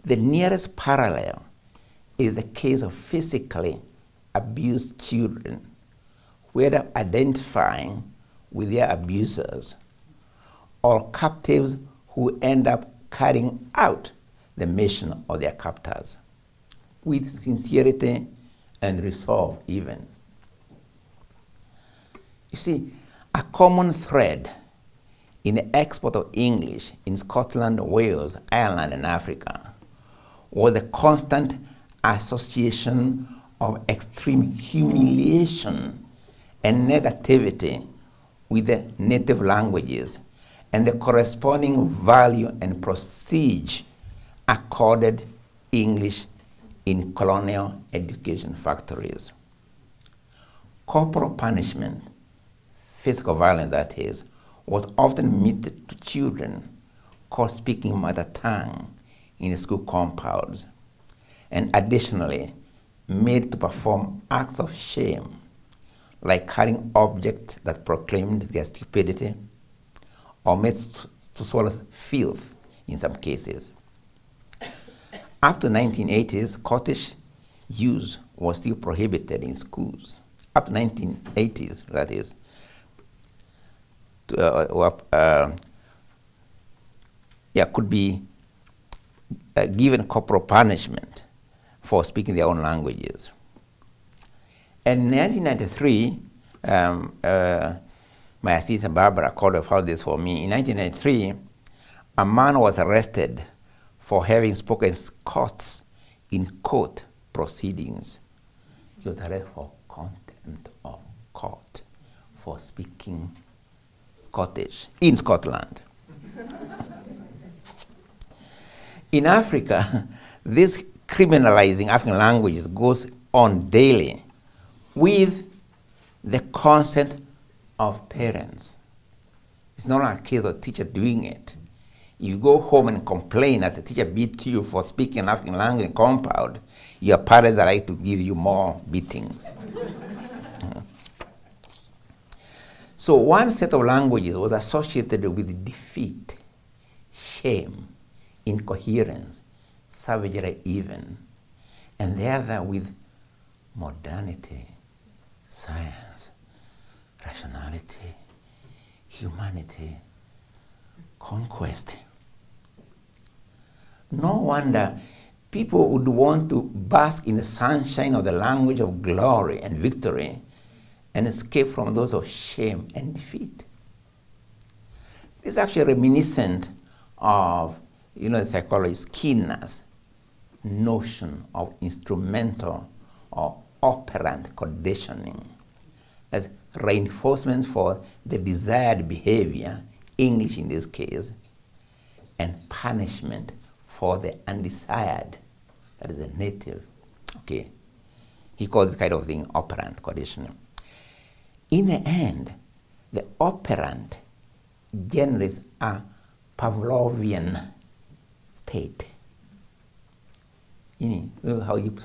The nearest parallel is the case of physically abused children, whether identifying with their abusers or captives who end up carrying out the mission of their captors with sincerity and resolve even. You see, a common thread in the export of English in Scotland, Wales, Ireland, and Africa was the constant association of extreme humiliation and negativity with the native languages and the corresponding value and prestige accorded English in colonial education factories. Corporal punishment, physical violence that is, was often meted to children caught speaking mother tongue in the school compounds, and additionally made to perform acts of shame, like carrying objects that proclaimed their stupidity, or made to swallow filth in some cases. Up to 1980s, Scottish use was still prohibited in schools. Up to 1980s, that is. Could be given corporal punishment for speaking their own languages. And in 1993, my assistant Barbara Calder found this for me. In 1993, a man was arrested for having spoken Scots in court proceedings. He was arrested for contempt of court for speaking Scottish in Scotland. In Africa, this criminalizing African languages goes on daily with the consent of parents. It's not a case of teacher doing it. You go home and complain that the teacher beat you for speaking an African language in compound, your parents are like to give you more beatings. So one set of languages was associated with defeat, shame, incoherence, savagery even, and the other with modernity, science, rationality, humanity, conquest. No wonder people would want to bask in the sunshine of the language of glory and victory and escape from those of shame and defeat. This is actually reminiscent of, the psychologist Skinner's notion of instrumental or operant conditioning as reinforcements for the desired behavior, English in this case, and punishment for the undesired, that is the native. Okay. He calls this kind of thing operant conditioning. In the end, the operant generates a Pavlovian state. You know how you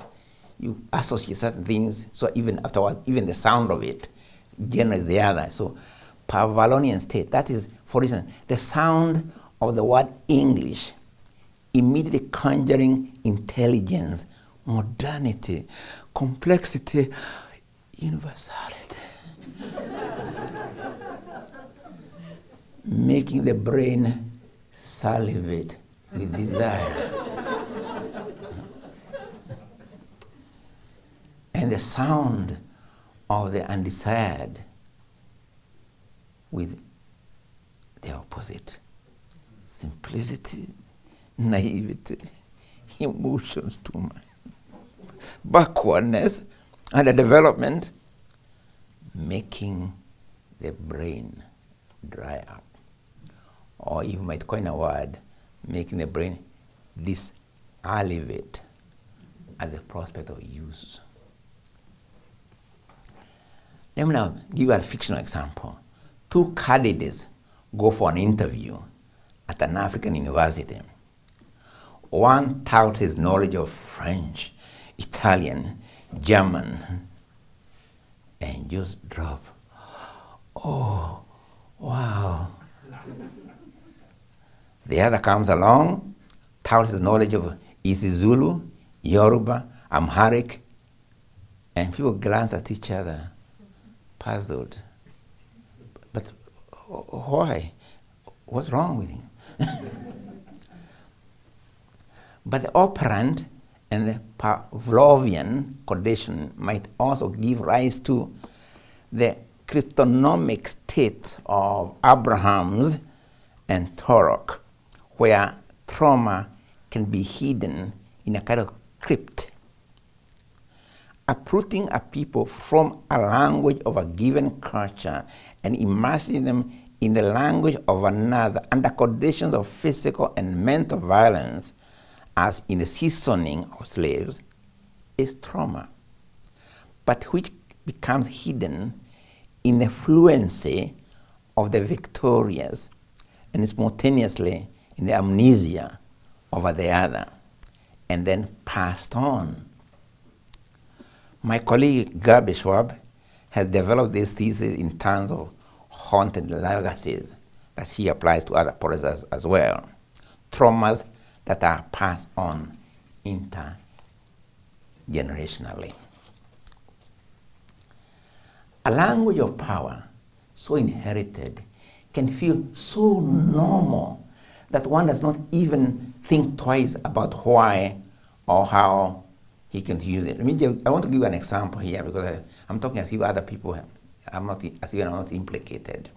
associate certain things, so even afterwards, even the sound of it generates the other. So Pavlovian state, that is, for instance, the sound of the word English immediately conjuring intelligence, modernity, complexity, universality. Making the brain salivate with desire. And the sound of the undesired with the opposite. Simplicity, naivety, emotions too much, backwardness, underdevelopment, making the brain dry up. Or you might coin a word, making the brain disalivate at the prospect of use. Let me now give you a fictional example. Two candidates go for an interview at an African university. One touts his knowledge of French, Italian, German, and just drop. Oh, wow. The other comes along, touts his knowledge of isiZulu, Yoruba, Amharic, and people glance at each other, puzzled. But why? What's wrong with him? But the operant and the Pavlovian condition might also give rise to the cryptonomic state of Abraham's and Torok, where trauma can be hidden in a kind of crypt. Uprooting a people from a language of a given culture and immersing them in the language of another under conditions of physical and mental violence, as in the seasoning of slaves, is trauma, but which becomes hidden in the fluency of the victorious and spontaneously in the amnesia of the other, and then passed on. My colleague Gabi Schwab has developed this thesis in terms of haunted legacies that she applies to other policies as well. Traumas that are passed on intergenerationally. A language of power, so inherited, can feel so normal that one does not even think twice about why or how he can use it. I want to give you an example here because I'm talking as if other people have, I'm not implicated.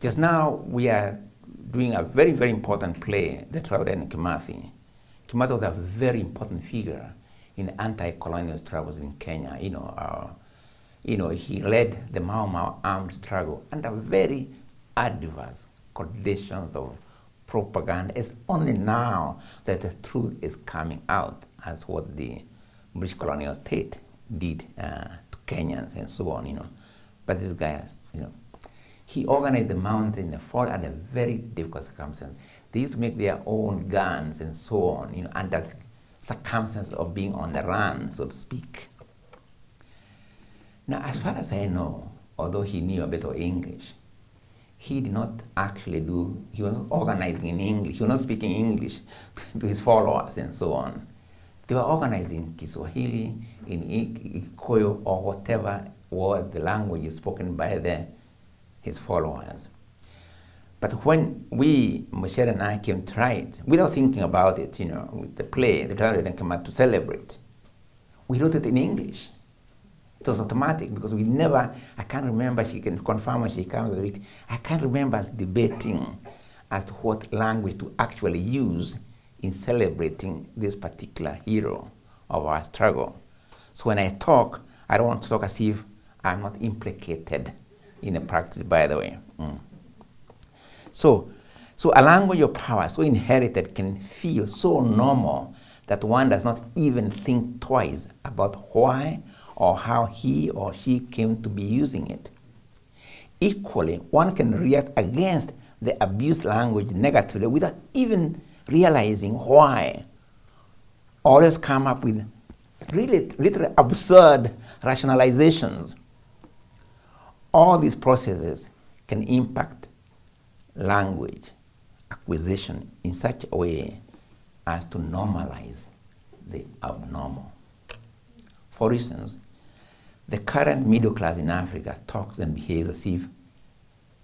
Just now we are doing a very, very important play, The Traveler in Kimathi. Kimathi was a very important figure in the anti-colonial struggles in Kenya. He led the Mau Mau armed struggle under very adverse conditions of propaganda. It's only now that the truth is coming out as what the British colonial state did to Kenyans and so on, But this guy, he organized the mountain, the fought under very difficult circumstances. They used to make their own guns and so on, under circumstances of being on the run, so to speak. Now, as far as I know, although he knew a bit of English, he did not actually he was organizing in English. He was not speaking English to his followers and so on. They were organizing in Kiswahili, in Ikoyo, or whatever was the language spoken by his followers. But when Michelle and I came to write, without thinking about it, with the play, the Traveler came out to celebrate, we wrote it in English. It was automatic because we never, I can't remember, she can confirm when she comes the week, I can't remember us debating as to what language to actually use in celebrating this particular hero of our struggle. So when I talk, I don't want to talk as if I'm not implicated in the practice, by the way. So a language of power, so inherited, can feel so normal that one does not even think twice about why or how he or she came to be using it. Equally, one can react against the abused language negatively without even realizing why. Always come up with really literally absurd rationalizations. All these processes can impact language acquisition in such a way as to normalize the abnormal. For instance, the current middle class in Africa talks and behaves as if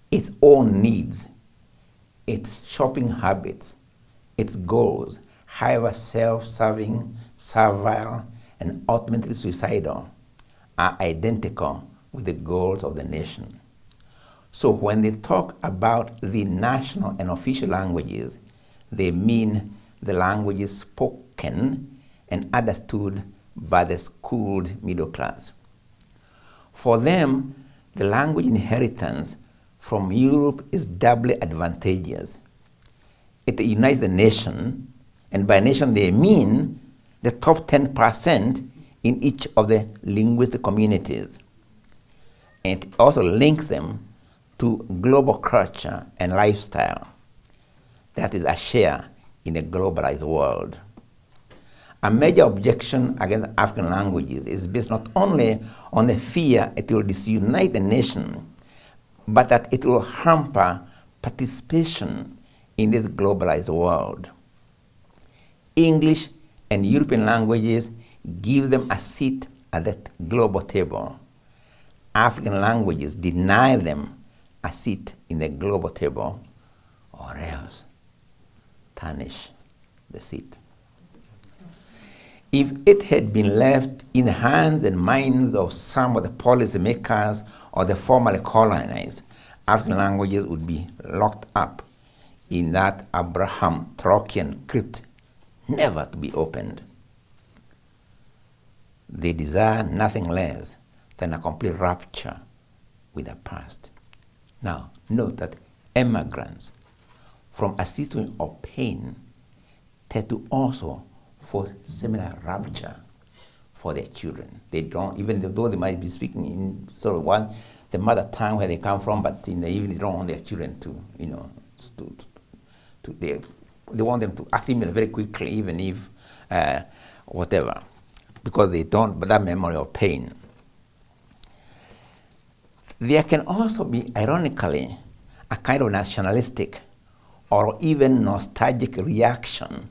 its own needs, its shopping habits, its goals, however self-serving, servile, and ultimately suicidal, are identical with the goals of the nation. So when they talk about the national and official languages, they mean the languages spoken and understood by the schooled middle class. For them, the language inheritance from Europe is doubly advantageous. It unites the nation, and by nation they mean the top 10% in each of the linguistic communities. And it also links them to global culture and lifestyle that is a share in a globalized world. A major objection against African languages is based not only on the fear it will disunite the nation, but that it will hamper participation in this globalized world. English and European languages give them a seat at that global table. African languages deny them a seat in the global table, or else tarnish the seat. If it had been left in the hands and minds of some of the policymakers or the formerly colonized, African languages would be locked up in that Abraham Trokian crypt, never to be opened. They desire nothing less than a complete rupture with the past. Now, note that immigrants from a situation of pain tend to also force similar rupture for their children. They don't, even though they might be speaking in sort of the mother tongue where they come from, but even they don't want their children to, they want them to assimilate very quickly, even if whatever, because they don't, but that memory of pain. There can also be, ironically, a kind of nationalistic or even nostalgic reaction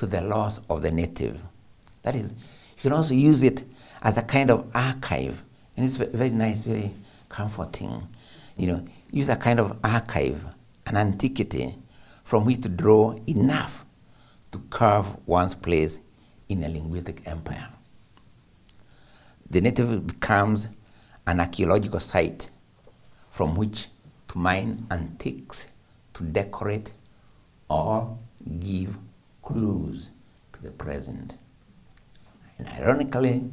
to the loss of the native. That is, you can also use it as a kind of archive, and it's very nice, very comforting. Use a kind of archive, an antiquity, from which to draw enough to carve one's place in a linguistic empire. The native becomes an archaeological site from which to mine antiques, to decorate or give clues to the present. And ironically,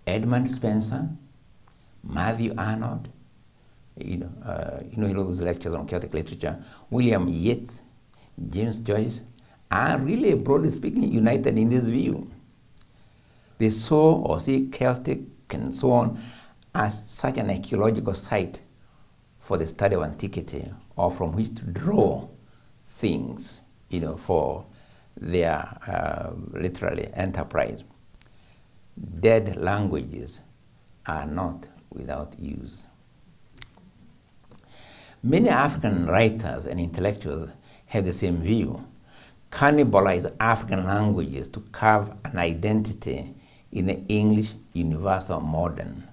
Edmund Spencer, Matthew Arnold, he those lectures on Celtic literature, William Yeats, James Joyce, are really, broadly speaking, united in this view. They saw or see Celtic and so on as such an archaeological site for the study of antiquity, or from which to draw things, for their literary enterprise. Dead languages are not without use. Many African writers and intellectuals have the same view. Cannibalize African languages to carve an identity in the English universal modern.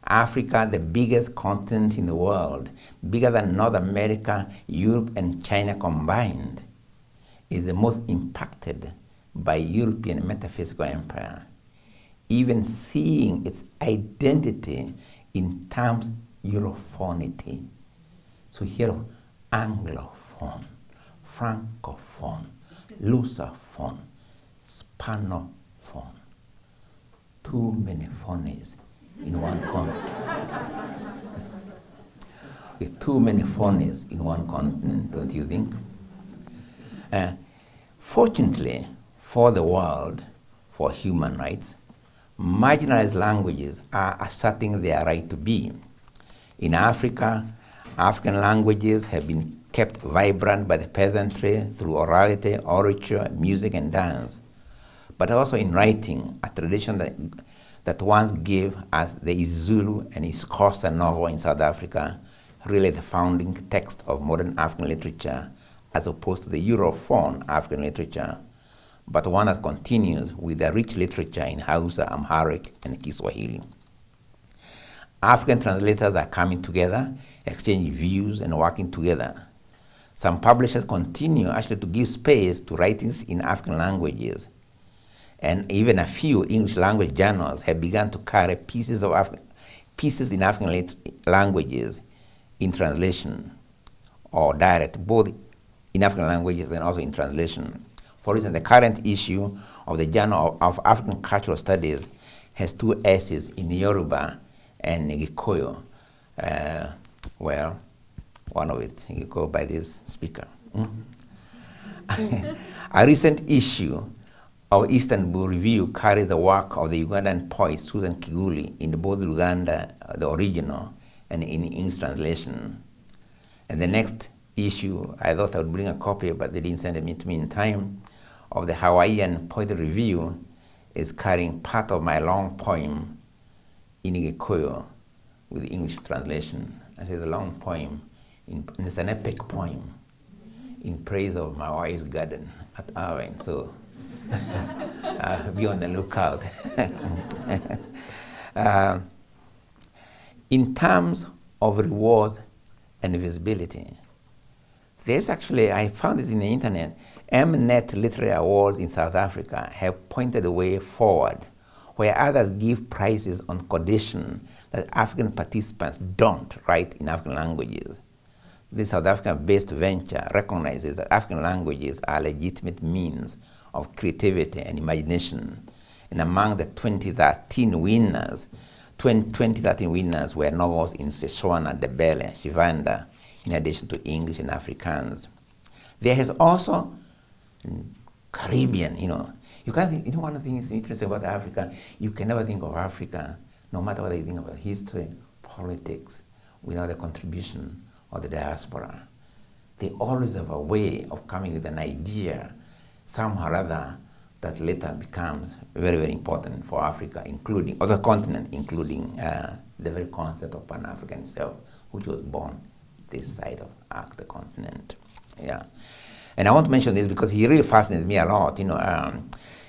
Africa, the biggest continent in the world, bigger than North America, Europe, and China combined, is the most impacted by European metaphysical empire, even seeing its identity in terms of Europhonity. So here, Anglophone, Francophone, Lusophone, Spanophone. Too many phonies in one continent. With too many phonies in one continent, don't you think? Fortunately for the world, for human rights, marginalized languages are asserting their right to be. In Africa, African languages have been kept vibrant by the peasantry through orality, orature, music, and dance, but also in writing, a tradition that once gave us the Izulu and Xhosa novel in South Africa, really the founding text of modern African literature, as opposed to the Europhone African literature, but one that continues with the rich literature in Hausa, Amharic, and Kiswahili. African translators are coming together, exchanging views, and working together. Some publishers continue actually to give space to writings in African languages, and even a few English language journals have begun to carry pieces in African languages in translation or direct, both in African languages and also in translation. For instance, the current issue of the Journal of African Cultural Studies has 2 essays in Yoruba and Gikuyu. Well, one of it, Gikuyu, by this speaker. A recent issue of Istanbul Review carries the work of the Ugandan poet Susan Kiguli in both Luganda, the original, and in English translation. And the next issue, I thought I would bring a copy, but they didn't send it to me in time, of the Hawaiian Poetry Review is carrying part of my long poem in Gikuyu with English translation. And it's a long poem, and it's an epic poem in praise of my wife's garden at Irvine. So be on the lookout. In terms of rewards and visibility, there's actually, I found this in the internet, Mnet Literary Awards in South Africa have pointed the way forward, where others give prizes on condition that African participants don't write in African languages. This South African-based venture recognizes that African languages are legitimate means of creativity and imagination. And among the 2013 winners were novels in Setswana, Ndebele, Shivanda, in addition to English and Afrikaans. There has also Caribbean, You can't think, one of the things interesting about Africa, you can never think of Africa, no matter what you think about history, politics, without the contribution of the diaspora. They always have a way of coming with an idea, somehow or other, that later becomes very, very important for Africa, including, or the continent, including the very concept of Pan-African itself, which was born this side of the continent. Yeah. And I want to mention this because he really fascinates me a lot.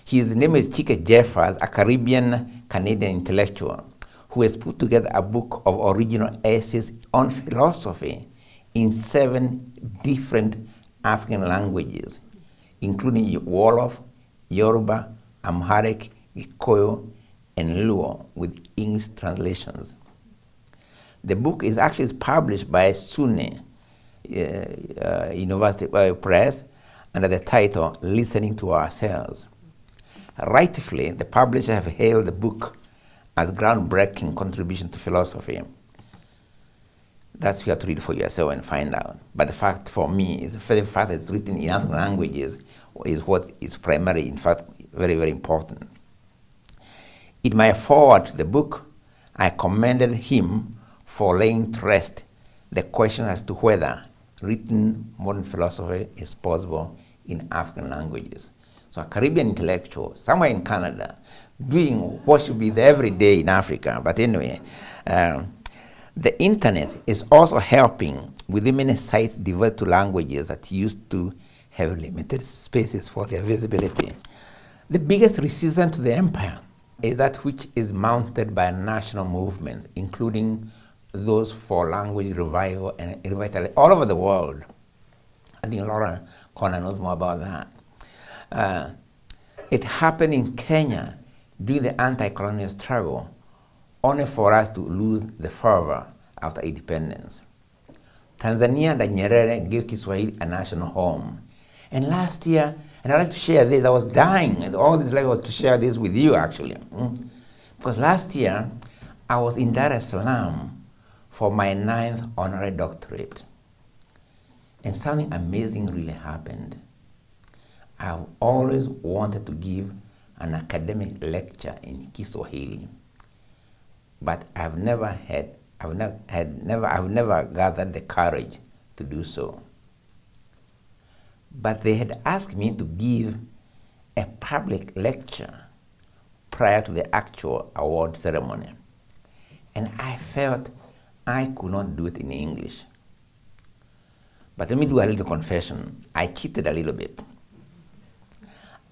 His name is Chike Jeffers, a Caribbean-Canadian intellectual who has put together a book of original essays on philosophy in 7 different African languages, including Wolof, Yoruba, Amharic, Gikuyu, and Luo, with English translations. The book is actually published by SUNY University Press under the title Listening to Ourselves. Rightfully, the publisher have hailed the book as groundbreaking contribution to philosophy. That's you have to read for yourself and find out. But the fact for me is the fact that it's written in African languages is what is primary, in fact, very, very important. In my foreword to the book, I commended him for laying to rest the question as to whether written modern philosophy is possible in African languages. So a Caribbean intellectual, somewhere in Canada, doing what should be the everyday in Africa. But anyway, the internet is also helping with the many sites devoted to languages that used to have limited spaces for their visibility. The biggest resistance to the empire is that which is mounted by a national movement, including those for language revival and revitalization all over the world. I think Laura Connor knows more about that. It happened in Kenya during the anti-colonial struggle, only for us to lose the fervor after independence. Tanzania and Nyerere gave Kiswahili a national home. And last year, and I'd like to share this, I was dying, and all this was to share this with you actually. Because last year, I was in Dar es Salaam for my 9th honorary doctorate. And something amazing really happened. I've always wanted to give an academic lecture in Kiswahili, but I've never gathered the courage to do so. But they had asked me to give a public lecture prior to the actual award ceremony, and I felt I could not do it in English. But let me do a little confession. I cheated a little bit.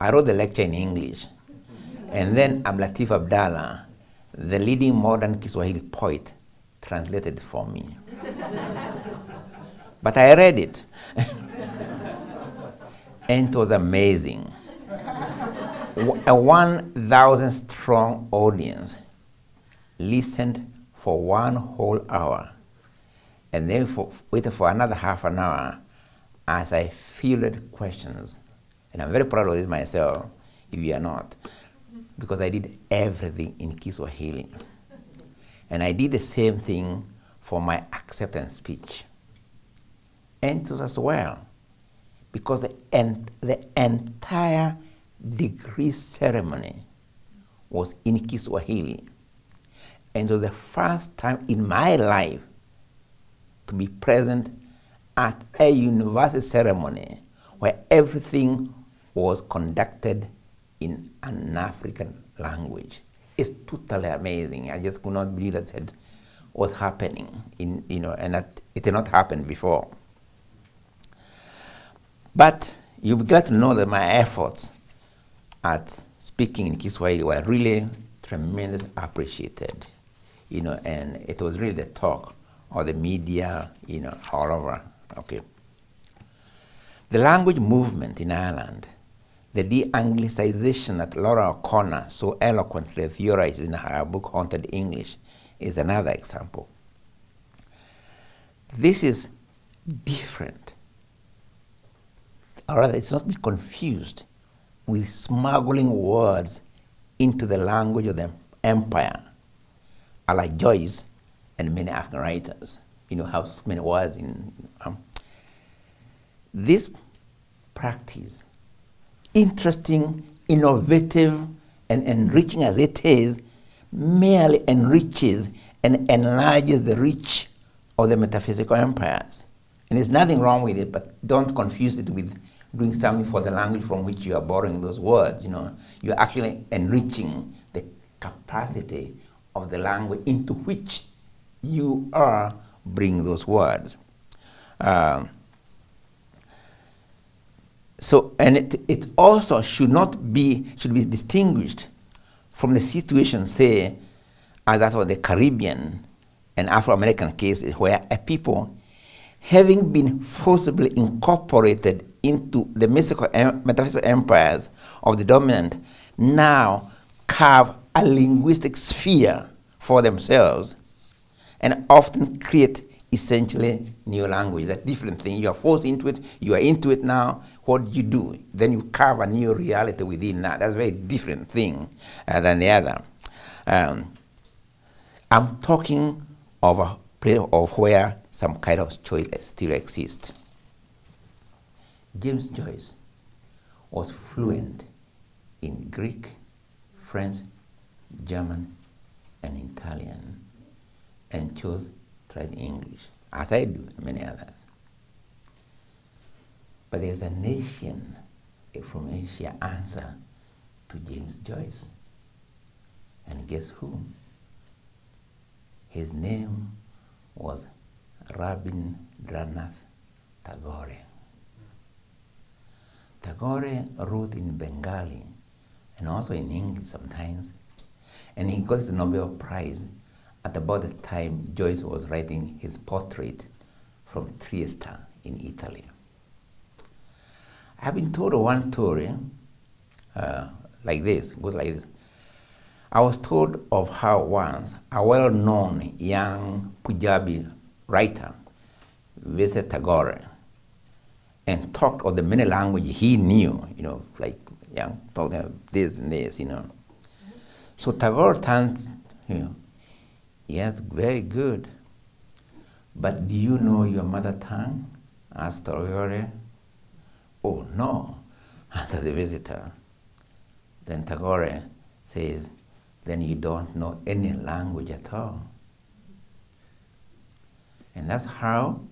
I wrote the lecture in English, and then Ablatif Abdallah, the leading modern Kiswahili poet, translated it for me. But I read it, and it was amazing. A 1,000 strong audience listened for 1 whole hour, and then waited for another half an hour as I fielded questions. And I'm very proud of this myself, if you are not, because I did everything in Kiswahili. And I did the same thing for my acceptance speech. And it was as well, because the entire degree ceremony was in Kiswahili. And it was the first time in my life to be present at a university ceremony where everything was conducted in an African language. It's totally amazing. I just could not believe that was happening, and that it had not happened before. But you'll be glad to know that my efforts at speaking in Kiswahili were really tremendously appreciated, and it was really the talk of the media, all over. Okay. The language movement in Ireland, the de-Anglicization that Laura O'Connor so eloquently theorized in her book Haunted English, is another example. This is different, or rather it's not to be confused with smuggling words into the language of the empire, a la Joyce and many African writers, have so many words in. This practice, interesting, innovative, and enriching as it is, merely enriches and enlarges the reach of the metaphysical empires. And there's nothing wrong with it, but don't confuse it with doing something for the language from which you are borrowing those words. You're actually enriching the capacity of the language into which you are bringing those words. So, and it also should be distinguished from the situation, say, as that of the Caribbean and Afro-American cases, where a people, having been forcibly incorporated into the metaphysical empires of the dominant, now carve a linguistic sphere for themselves and often create essentially new language. That's a different thing. You are forced into it, you are into it now. What do you do? Then you carve a new reality within that. That's a very different thing than the other. I'm talking of a place of where some kind of choice still exists. James Joyce was fluent in Greek, French, German, and Italian, and chose to write English, as I do, and many others. But there's a nation from Asia answer to James Joyce. And guess who? His name was Rabindranath Tagore. Tagore wrote in Bengali and also in English sometimes, and he got the Nobel Prize at about the time Joyce was writing his portrait from Trieste in Italy. I've been told one story like this, it goes like this. I was told of how once a well-known young Punjabi writer visited Tagore and talked of the many languages he knew, like young, talking of this and this, So Tagore turns, yes, very good. But do you know your mother tongue? Asked Tagore. Oh, no, answered the visitor. Then Tagore says, then you don't know any language at all. And that's how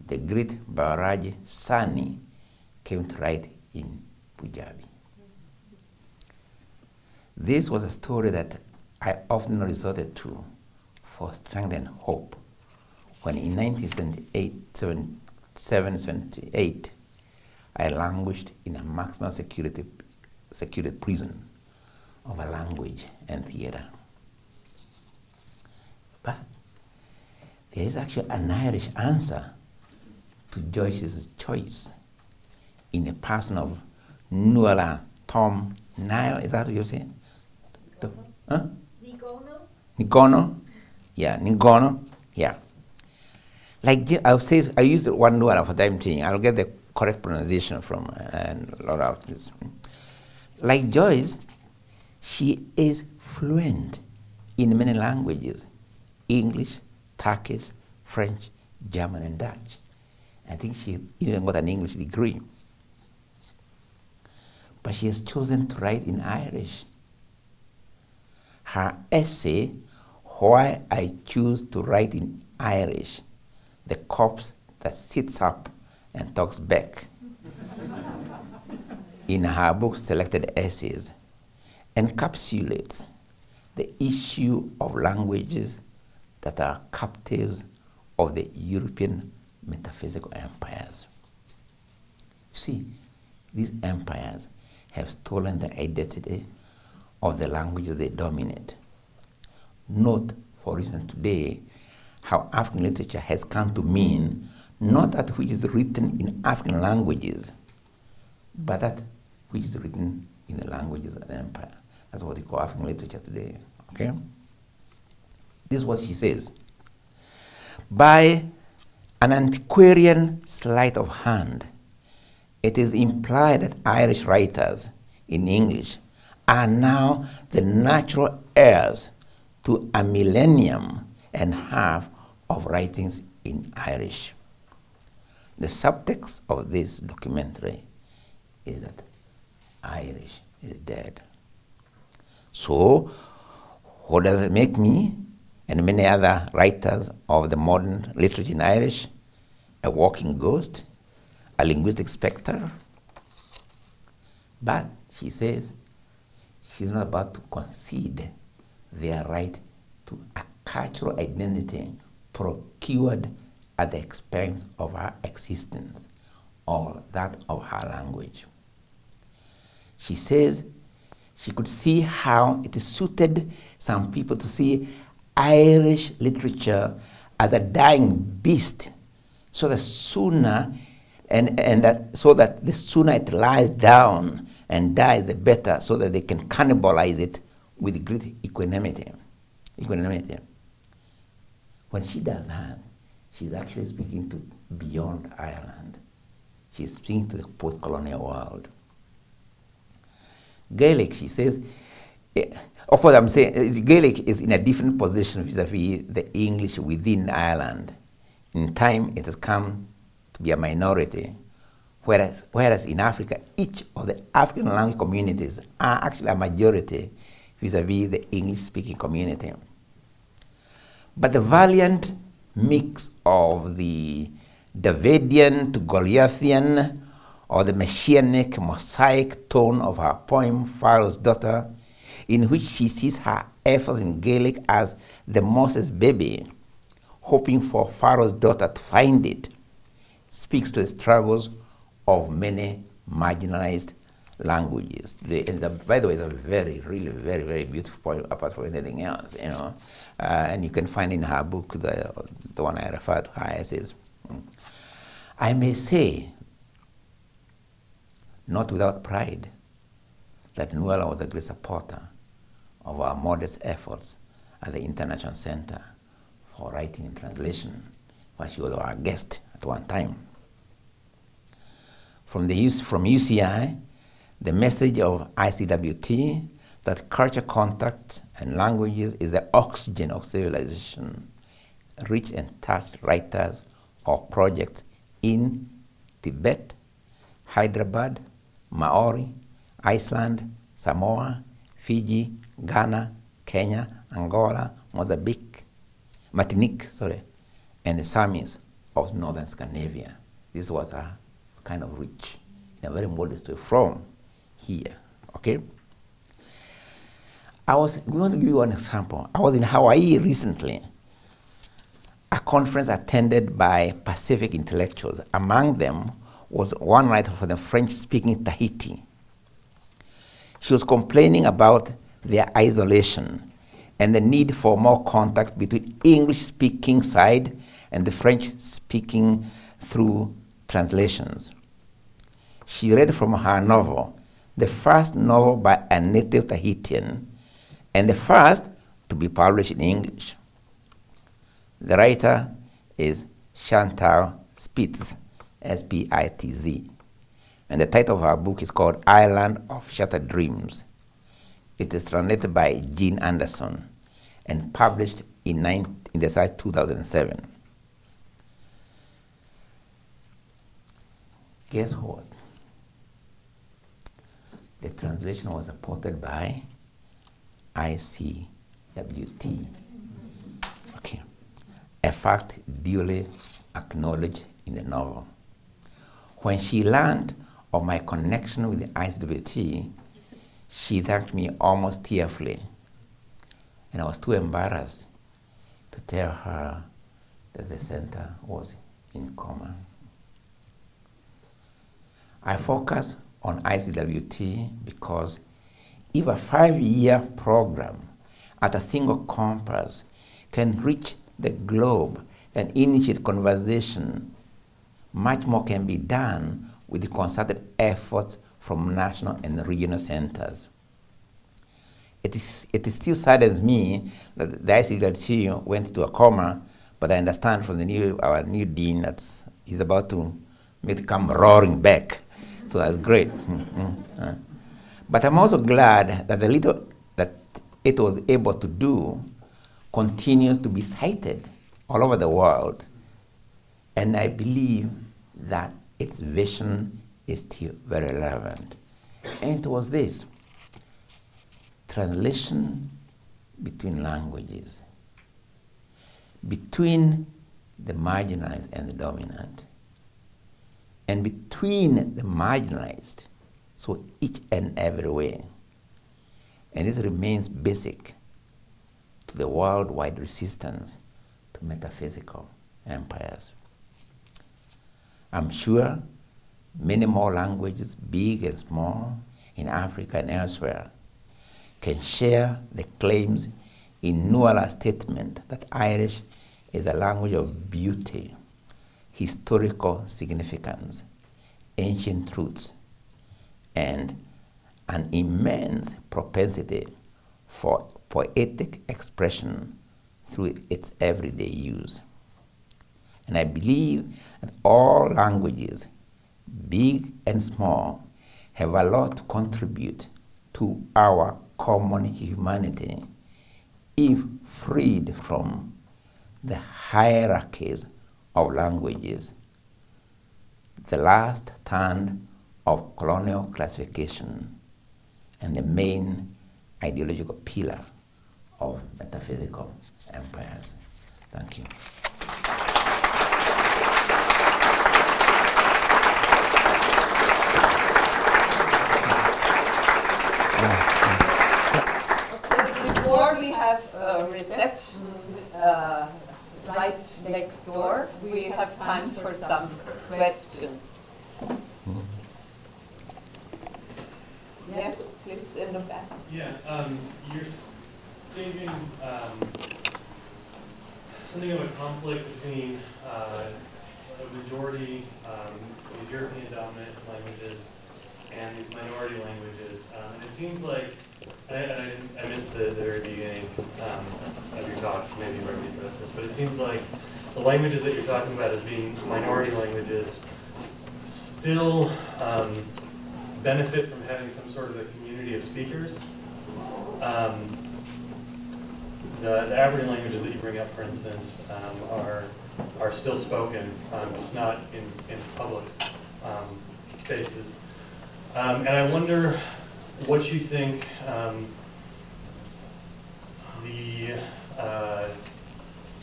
the great Bharaj Sani came to write in Punjabi. This was a story that I often resorted to for strength and hope when in 1978, I languished in a maximum security prison of a language and theater. But there is actually an Irish answer to Joyce's choice in the person of Nuala Tom Nile. Is that what you say? Huh? Nigono? Yeah, Nigono. Yeah. Like I used the one Nuala for time being. I'll get the correct pronunciation from and a lot of this. Like Joyce, she is fluent in many languages: English, Turkish, French, German, and Dutch. I think she even got an English degree. But she has chosen to write in Irish. Her essay, Why I Choose to Write in Irish, the corpse that sits up and talks back, in her book Selected Essays, encapsulates the issue of languages that are captives of the European metaphysical empires. See, these empires have stolen the identity of the languages they dominate. Note, for instance, today, how African literature has come to mean not that which is written in African languages, but that which is written in the languages of the empire. That's what we call African literature today, okay? This is what she says. By an antiquarian sleight of hand, it is implied that Irish writers in English are now the natural heirs to a millennium and a half of writings in Irish. The subtext of this documentary is that Irish is dead. So, what does it make me and many other writers of the modern literature in Irish? A walking ghost? A linguistic spectre? But, she says, she's not about to concede their right to a cultural identity procured at the expense of our existence, or that of her language. She says she could see how it suited some people to see Irish literature as a dying beast, so the sooner so that the sooner it lies down and dies, the better, so that they can cannibalize it with great equanimity. When she does that, she's actually speaking to beyond Ireland. She's speaking to the post-colonial world. Gaelic, she says, of course I'm saying Gaelic is in a different position vis-a-vis the English within Ireland. In time, it has come to be a minority, whereas in Africa, each of the African language communities are actually a majority vis-a-vis the English-speaking community. But the valiant mix of the Davidian to Goliathian, or the messianic mosaic tone of her poem, Pharaoh's Daughter, in which she sees her efforts in Gaelic as the Moses baby, hoping for Pharaoh's daughter to find it, speaks to the struggles of many marginalized languages. And by the way, it's a really, very, very beautiful poem, apart from anything else, you know. And you can find in her book, the one I referred to, her essays. I may say, not without pride, that Nuala was a great supporter of our modest efforts at the International Center for Writing and Translation, where she was our guest at one time. From UCI, the message of ICWT that culture contact and languages is the oxygen of civilization reached and touched writers or projects in Tibet, Hyderabad, Maori, Iceland, Samoa, Fiji, Ghana, Kenya, Angola, Mozambique, Martinique, and the Samis of northern Scandinavia. This was a kind of reach in a very modest way from here, okay? We want to give you one example. I was in Hawaii recently, a conference attended by Pacific intellectuals. Among them was one writer for the French-speaking Tahiti. She was complaining about their isolation and the need for more contact between English-speaking side and the French-speaking through translations. She read from her novel, the first novel by a native Tahitian, and the first to be published in English. The writer is Chantal Spitz, S-P-I-T-Z, and the title of her book is called Island of Shattered Dreams. It is translated by Jean Anderson and published in the site 2007. Guess what? The translation was supported by ICWT. Okay. A fact duly acknowledged in the novel. When she learned of my connection with the ICWT, she thanked me almost tearfully, and I was too embarrassed to tell her that the center was in coma. I focus on ICWT because if a 5-year program at a single campus can reach the globe and initiate conversation, much more can be done with the concerted efforts from national and regional centers. It still saddens me that the ICWT went into a coma, but I understand from our new dean that he's about to come roaring back. So that's great. But I'm also glad that the little that it was able to do continues to be cited all over the world. And I believe that its vision is still very relevant. And it was this: translation between languages, between the marginalized and the dominant, and between the marginalized, so each and every way. And this remains basic to the worldwide resistance to metaphysical empires. I'm sure many more languages, big and small, in Africa and elsewhere, can share the claims in Nuala's statement that Irish is a language of beauty, historical significance, ancient truths, and an immense propensity for poetic expression through its everyday use. And I believe that all languages, big and small, have a lot to contribute to our common humanity if freed from the hierarchies of languages, the last stand of colonial classification, and the main ideological pillar of metaphysical empires. Thank you. Before we have a reception right next door, we have time for some questions. Yes, please, in the back. Yeah, you're stating something of a conflict between a majority, these European-dominant languages and these minority languages. And it seems like, I missed the very beginning of your talk, so maybe you already addressed this, but it seems like the languages that you're talking about as being minority languages still benefit from having some sort of a community of speakers. The African languages that you bring up, for instance, are still spoken, just not in public spaces. And I wonder what you think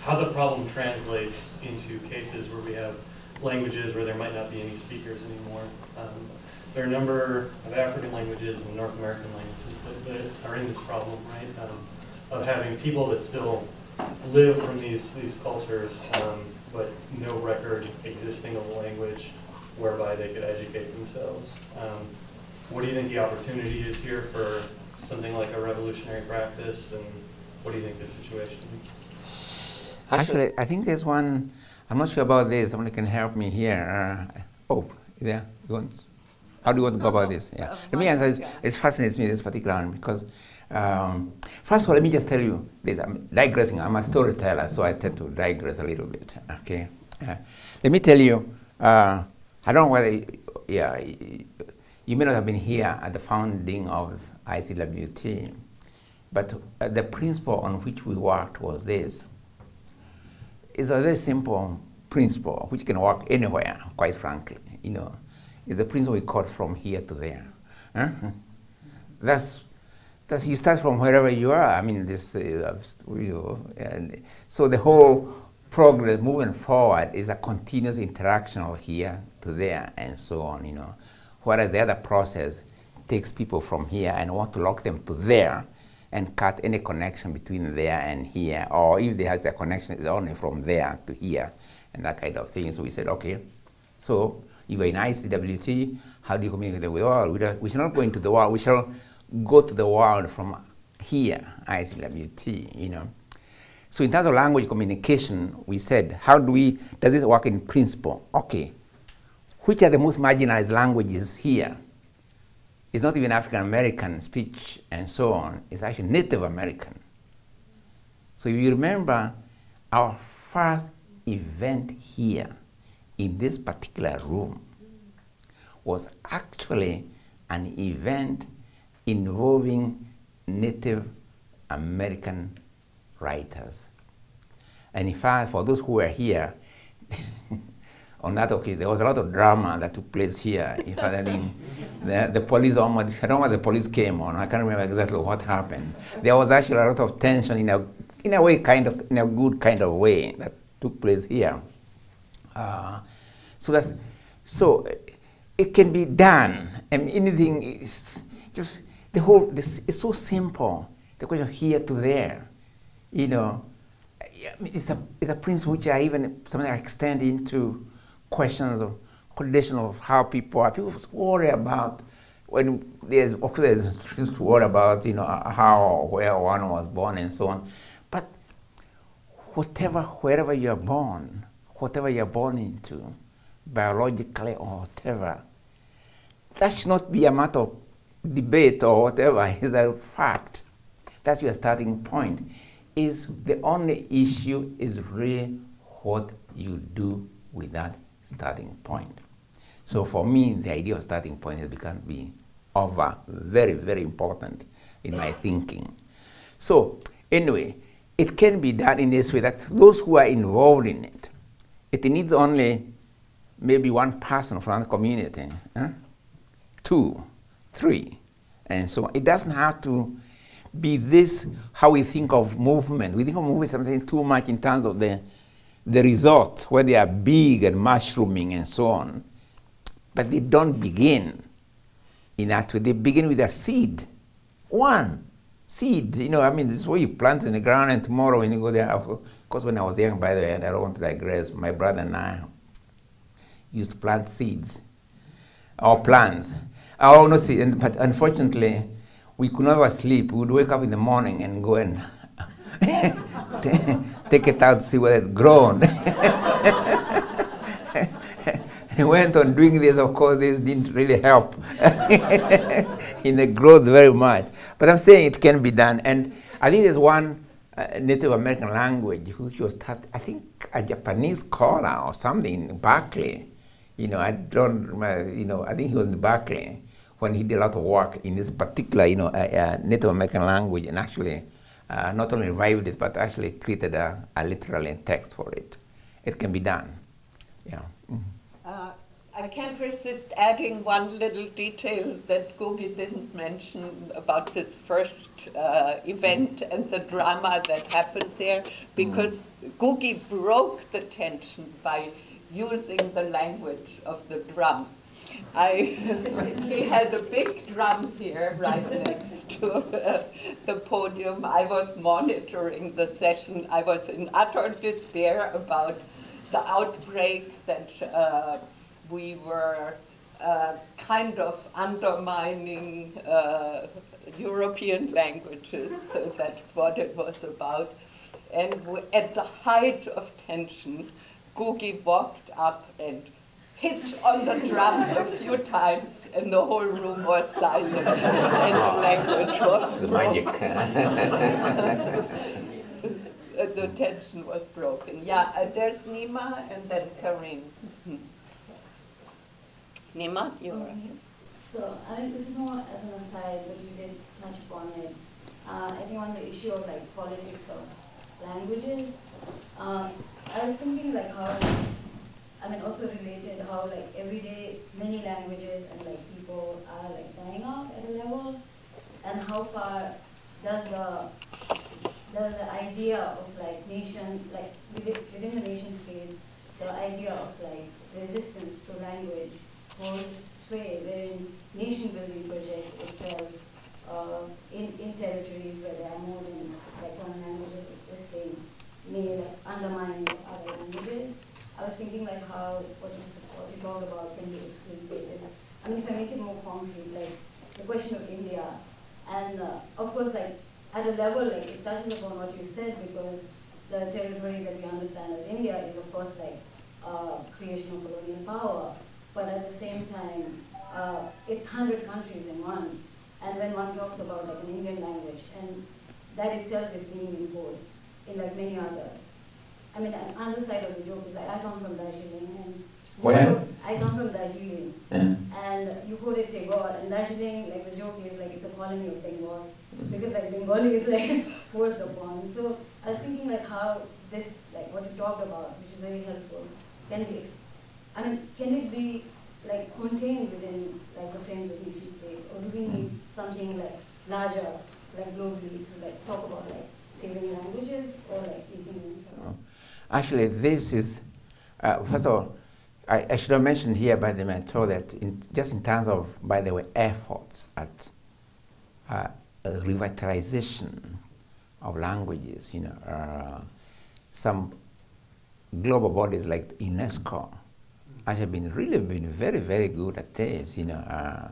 how the problem translates into cases where we have languages where there might not be any speakers anymore. There are a number of African languages and North American languages that are in this problem, right? Of having people that still live from these cultures, but no record existing of a language whereby they could educate themselves. What do you think the opportunity is here for something like a revolutionary practice, and what do you think the situation is? Actually, I think there's one, I'm not sure about this, somebody can help me here. Yeah, how do you want to go about this? Yeah. Let me answer this. It fascinates me, this particular one, because first of all, let me just tell you this. I'm digressing. I'm a storyteller, so I tend to digress a little bit. Okay. Let me tell you, I don't know whether, you may not have been here at the founding of ICWT, but the principle on which we worked was this. It's a very simple principle which can work anywhere, quite frankly. You know, it's a principle we call from here to there. That's you start from wherever you are. I mean, this and so the whole progress moving forward is a continuous interaction of here to there and so on. You know, whereas the other process takes people from here and want to lock them to there and cut any connection between there and here, or if there has a connection, it's only from there to here, and that kind of thing. So we said, okay, so you are in ICWT, how do you communicate with the world? We shall not go into the world, we shall go to the world from here, ICWT, you know. So in terms of language communication, we said, does this work in principle? Okay, which are the most marginalized languages here? It's not even African American speech and so on, it's actually Native American. So if you remember, our first event here in this particular room was actually an event involving Native American writers. And in fact, for those who were here, on that occasion, there was a lot of drama that took place here. In fact, I mean, the police almost, I don't know why the police came on, I can't remember exactly what happened. There was actually a lot of tension in a way, in a good kind of way that took place here. So it can be done. I mean, anything is just, it's so simple. The question of here to there, you know, it's a principle which I even sometimes extend into questions of condition of how people are. People worry about when there's, of course, there's things to worry about, you know, how or where one was born and so on. But wherever you're born, whatever you're born into, biologically or whatever, that should not be a matter of debate or whatever. It's a fact. That's your starting point. Is the only issue is really what you do with that starting point. So for me, the idea of starting point has become very, very important in my thinking. So anyway, it can be done in this way that those who are involved in it, it needs only maybe one person from the community, 2, 3, and so on. It doesn't have to be this how we think of movement. We think of movement something too much in terms of the results, where they are big and mushrooming and so on. But they don't begin in that way. They begin with a seed. One seed, you know, I mean, this is what you plant in the ground, and tomorrow when you go there, of course, when I was young, by the way, and I don't want to digress, my brother and I used to plant seeds, or plants. Oh, no, see, but unfortunately, we could never sleep. We would wake up in the morning and go and take it out to see whether it's grown. He went on doing this. Of course, this didn't really help in the growth very much. But I'm saying it can be done. And I think there's one Native American language which was taught, I think, a Japanese scholar or something in Berkeley. You know, I don't remember, you know, I think he was in Berkeley when he did a lot of work in this particular, you know, Native American language, and actually not only revived it, but actually created a literal text for it. It can be done. Yeah. Mm-hmm. I can't resist adding one little detail that Ngugi didn't mention about this first event and the drama that happened there, because Ngugi broke the tension by using the language of the drum. He had a big drum here right next to the podium. I was monitoring the session. I was in utter despair about the outbreak that we were kind of undermining European languages. So that's what it was about. And at the height of tension, Ngugi walked up and hit on the drum a few times, and the whole room was silent, and the language was broken. Magic. The tension was broken. Yeah, there's Nima and then Karim. Nima, you are. So, I mean, this is more as an aside, but you did touch upon it. I think on the issue of like politics of languages, I was thinking like how, I mean, also related how like every day many languages and like people are like dying off at a level, and how far does the idea of like nation, like within the nation state, the idea of like resistance to language holds sway, wherein nation building projects itself in territories where there are more than like one language existing may like undermine other languages. I was thinking like how what you talked about can be explicitated. I mean, if I make it more concrete, like the question of India, and of course, like at a level, like it touches upon what you said, because the territory that we understand as India is of course like creation of colonial power, but at the same time, it's 100 countries in one. And when one talks about like an Indian language, and that itself is being imposed in like many others. I mean, an underside of the joke is like I come from Darjeeling, and I come from Darjeeling, and you quoted Tagore, and Darjeeling, like the joke is like it's a colony of Bengal, because like Bengali is like forced upon. So I was thinking like how this, like what you talked about, which is very helpful, can be, I mean, can it be like contained within like the frames of nation states, or do we need something like larger, like globally, to like talk about like saving languages or like keeping them? Actually, this is, first of all, I should have mentioned here by the mentor that just in terms of, by the way, efforts at revitalization of languages, you know, some global bodies like UNESCO I have been very, very good at this, you know.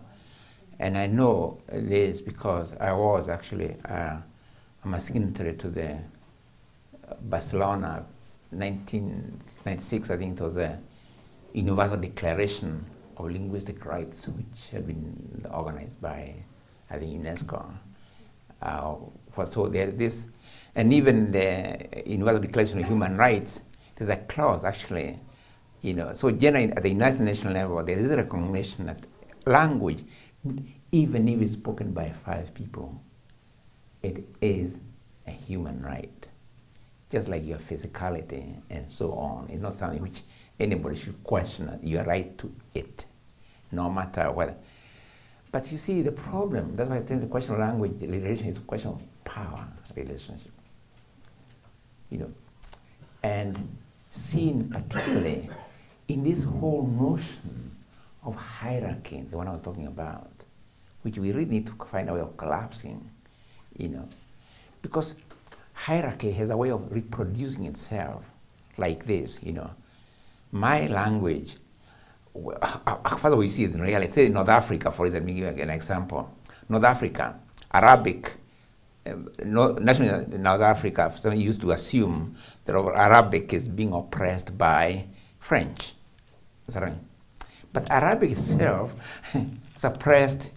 And I know this because I was actually, I'm a signatory to the Barcelona 1996, I think it was the Universal Declaration of Linguistic Rights, which had been organized by, I think, UNESCO. So there this, and even the Universal Declaration of Human Rights, there's a clause actually, you know, so generally at the United Nations level, there is a recognition that language, even if it's spoken by 5 people, it is a human right. Just like your physicality and so on. It's not something which anybody should question your right to it, no matter what. But you see the problem, that's why I think the question of language relation is a question of power relationship. You know, and seen particularly in this whole notion of hierarchy, the one I was talking about, which we really need to find a way of collapsing, you know, because hierarchy has a way of reproducing itself like this, you know. My language, first of all, we see it in reality. In North Africa, for example, give an example. North Africa, Arabic, nationally in North Africa, some used to assume that Arabic is being oppressed by French. But Arabic itself suppressed,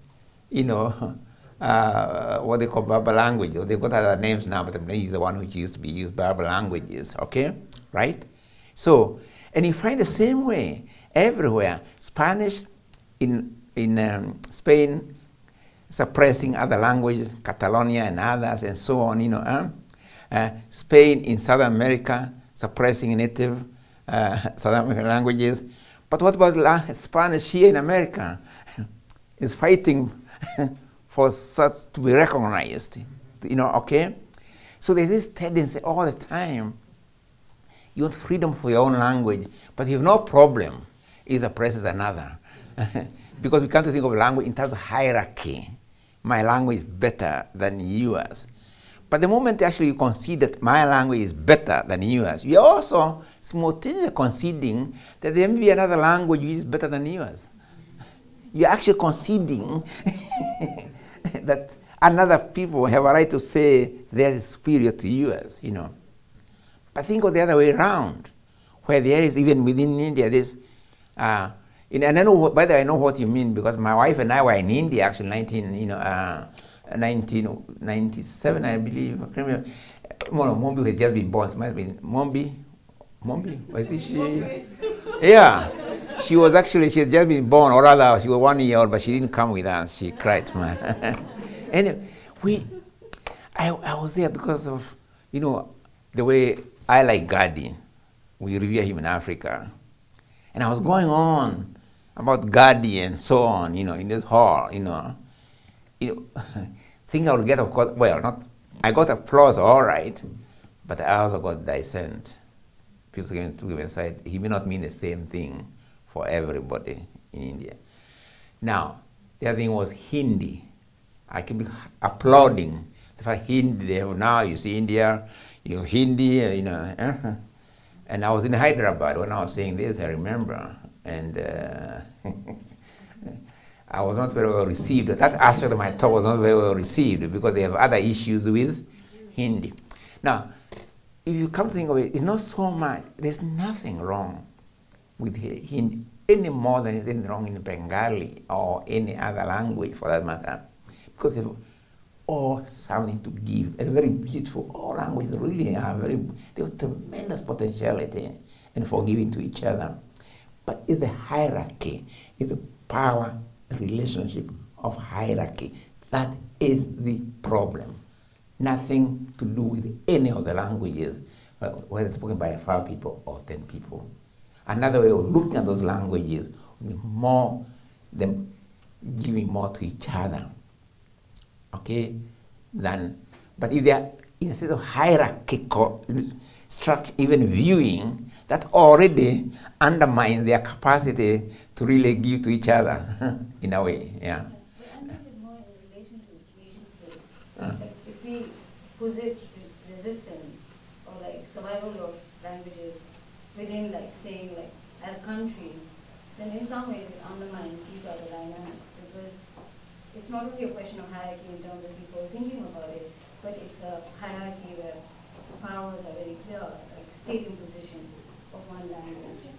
you know, what they call Berber language. They've got other names now, but I'm going to use the one which used to be used, Berber languages, okay? Right? So, and you find the same way everywhere. Spanish in Spain, suppressing other languages, Catalonia and others, and so on, you know. Spain in South America, suppressing native South American languages. But what about Spanish here in America? Is fighting for such to be recognized, you know, okay? So there's this tendency all the time. You want freedom for your own language, but you have no problem if oppresses another. Because we come to think of language in terms of hierarchy. My language is better than yours. But the moment actually you concede that my language is better than yours, you're also simultaneously conceding that there may be another language which is better than yours. You're actually conceding that another people have a right to say they're superior to yours, you know. But think of the other way around, where there is, even within India, this, and I know, by the way, I know what you mean, because my wife and I were in India actually 1997, I believe. I can't remember. Mombi had just been born. It might have been Mombi, was it she? Yeah. She was actually, she had just been born, or rather, she was 1 year old, but she didn't come with us. She cried, man. Anyway, I was there because of, you know, the way I like Gandhi. We revere him in Africa. And I was going on about Gandhi and so on, you know, in this hall, you know. Think I would get, of course, well, not, I got applause, all right, but I also got dissent. People came to give inside, he may not mean the same thing for everybody in India. Now, the other thing was Hindi. I keep applauding the fact Hindi they have now. You see India, you know, Hindi, you know. And I was in Hyderabad when I was saying this, I remember. And I was not very well received. That aspect of my talk was not very well received because they have other issues with Hindi. Now, if you come to think of it, it's not so much, there's nothing wrong with Hindi any more than there's anything wrong in Bengali or any other language for that matter. Because they've all something to give, and very beautiful. All languages really are they have tremendous potentiality and forgiving to each other. But it's the hierarchy, it's the power relationship of hierarchy. That is the problem. Nothing to do with any of the languages, whether it's spoken by 5 people or 10 people. Another way of looking at those languages would be more them giving more to each other, okay, but if they are in a sense of hierarchical structure, even viewing, that already undermines their capacity to really give to each other in a way, yeah. But I think it more in relation to nation state. Like if we posit resistance or like survival of languages within, like saying, like as countries, then in some ways it undermines these other dynamics, because it's not only a question of hierarchy in terms of people thinking about it, but it's a hierarchy where powers are very clear, like state imposition of one language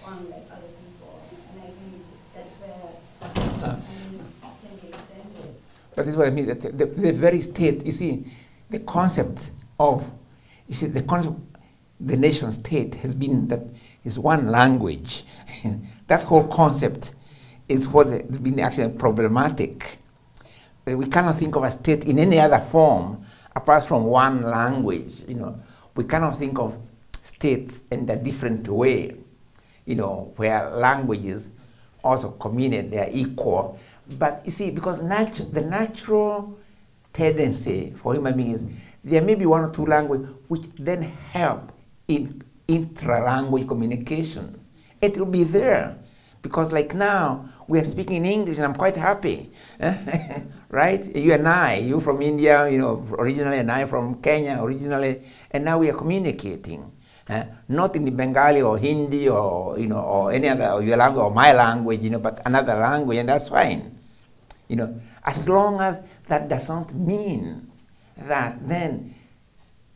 on like other people, and I think that's where can be extended. But this is what I mean. That the very state, you see, the concept of, the nation state has been that is one language. That whole concept is what has been actually problematic. We cannot think of a state in any other form apart from one language. We cannot think of states in a different way. Where languages also communicate, they are equal. But you see, because the natural tendency for human beings is there may be one or two languages which then help in intra-language communication. It will be there. Because like now, we are speaking in English and I'm quite happy. Right? You and I, you from India, originally, and I from Kenya originally, and now we are communicating. Not in the Bengali or Hindi or or any other, or your language or my language, but another language, and that's fine. As long as that doesn't mean that then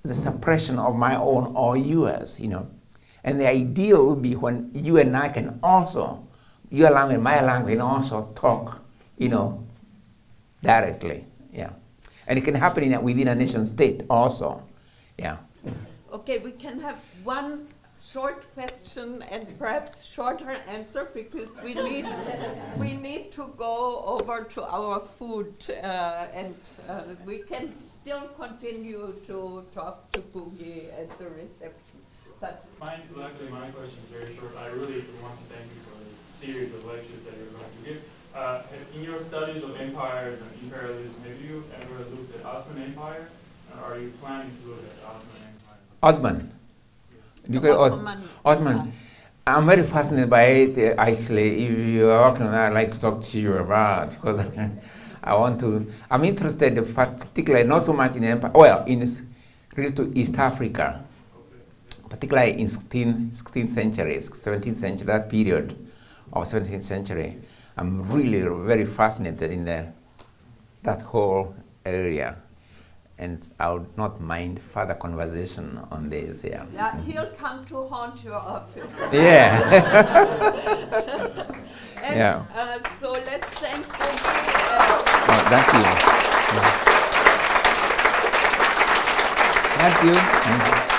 the suppression of my own or yours, And the ideal would be when you and I can also, your language, my language, can also talk, directly, yeah. And it can happen within a nation state also, yeah. Okay, we can have one short question and perhaps shorter answer, because we need to go over to our food, and we can still continue to talk to Ngugi at the reception. But my question is very short. I really want to thank you for this series of lectures that you're going to give. In your studies of empires and imperialism, have you ever looked at Ottoman Empire? Or are you planning to look at Ottoman Empire? Ottoman. Ottoman. I'm very fascinated by it. Actually, if you are working on that, I'd like to talk to you about, because I'm interested, particularly not so much in empire, related to East Africa, particularly in 16th century, 17th century, that period of 17th century. I'm really very fascinated in that whole area. And I would not mind further conversation on this. Yeah. Yeah, he'll come to haunt your office. Yeah. And, yeah. So let's thank Ngugi. Thank you. Thank you.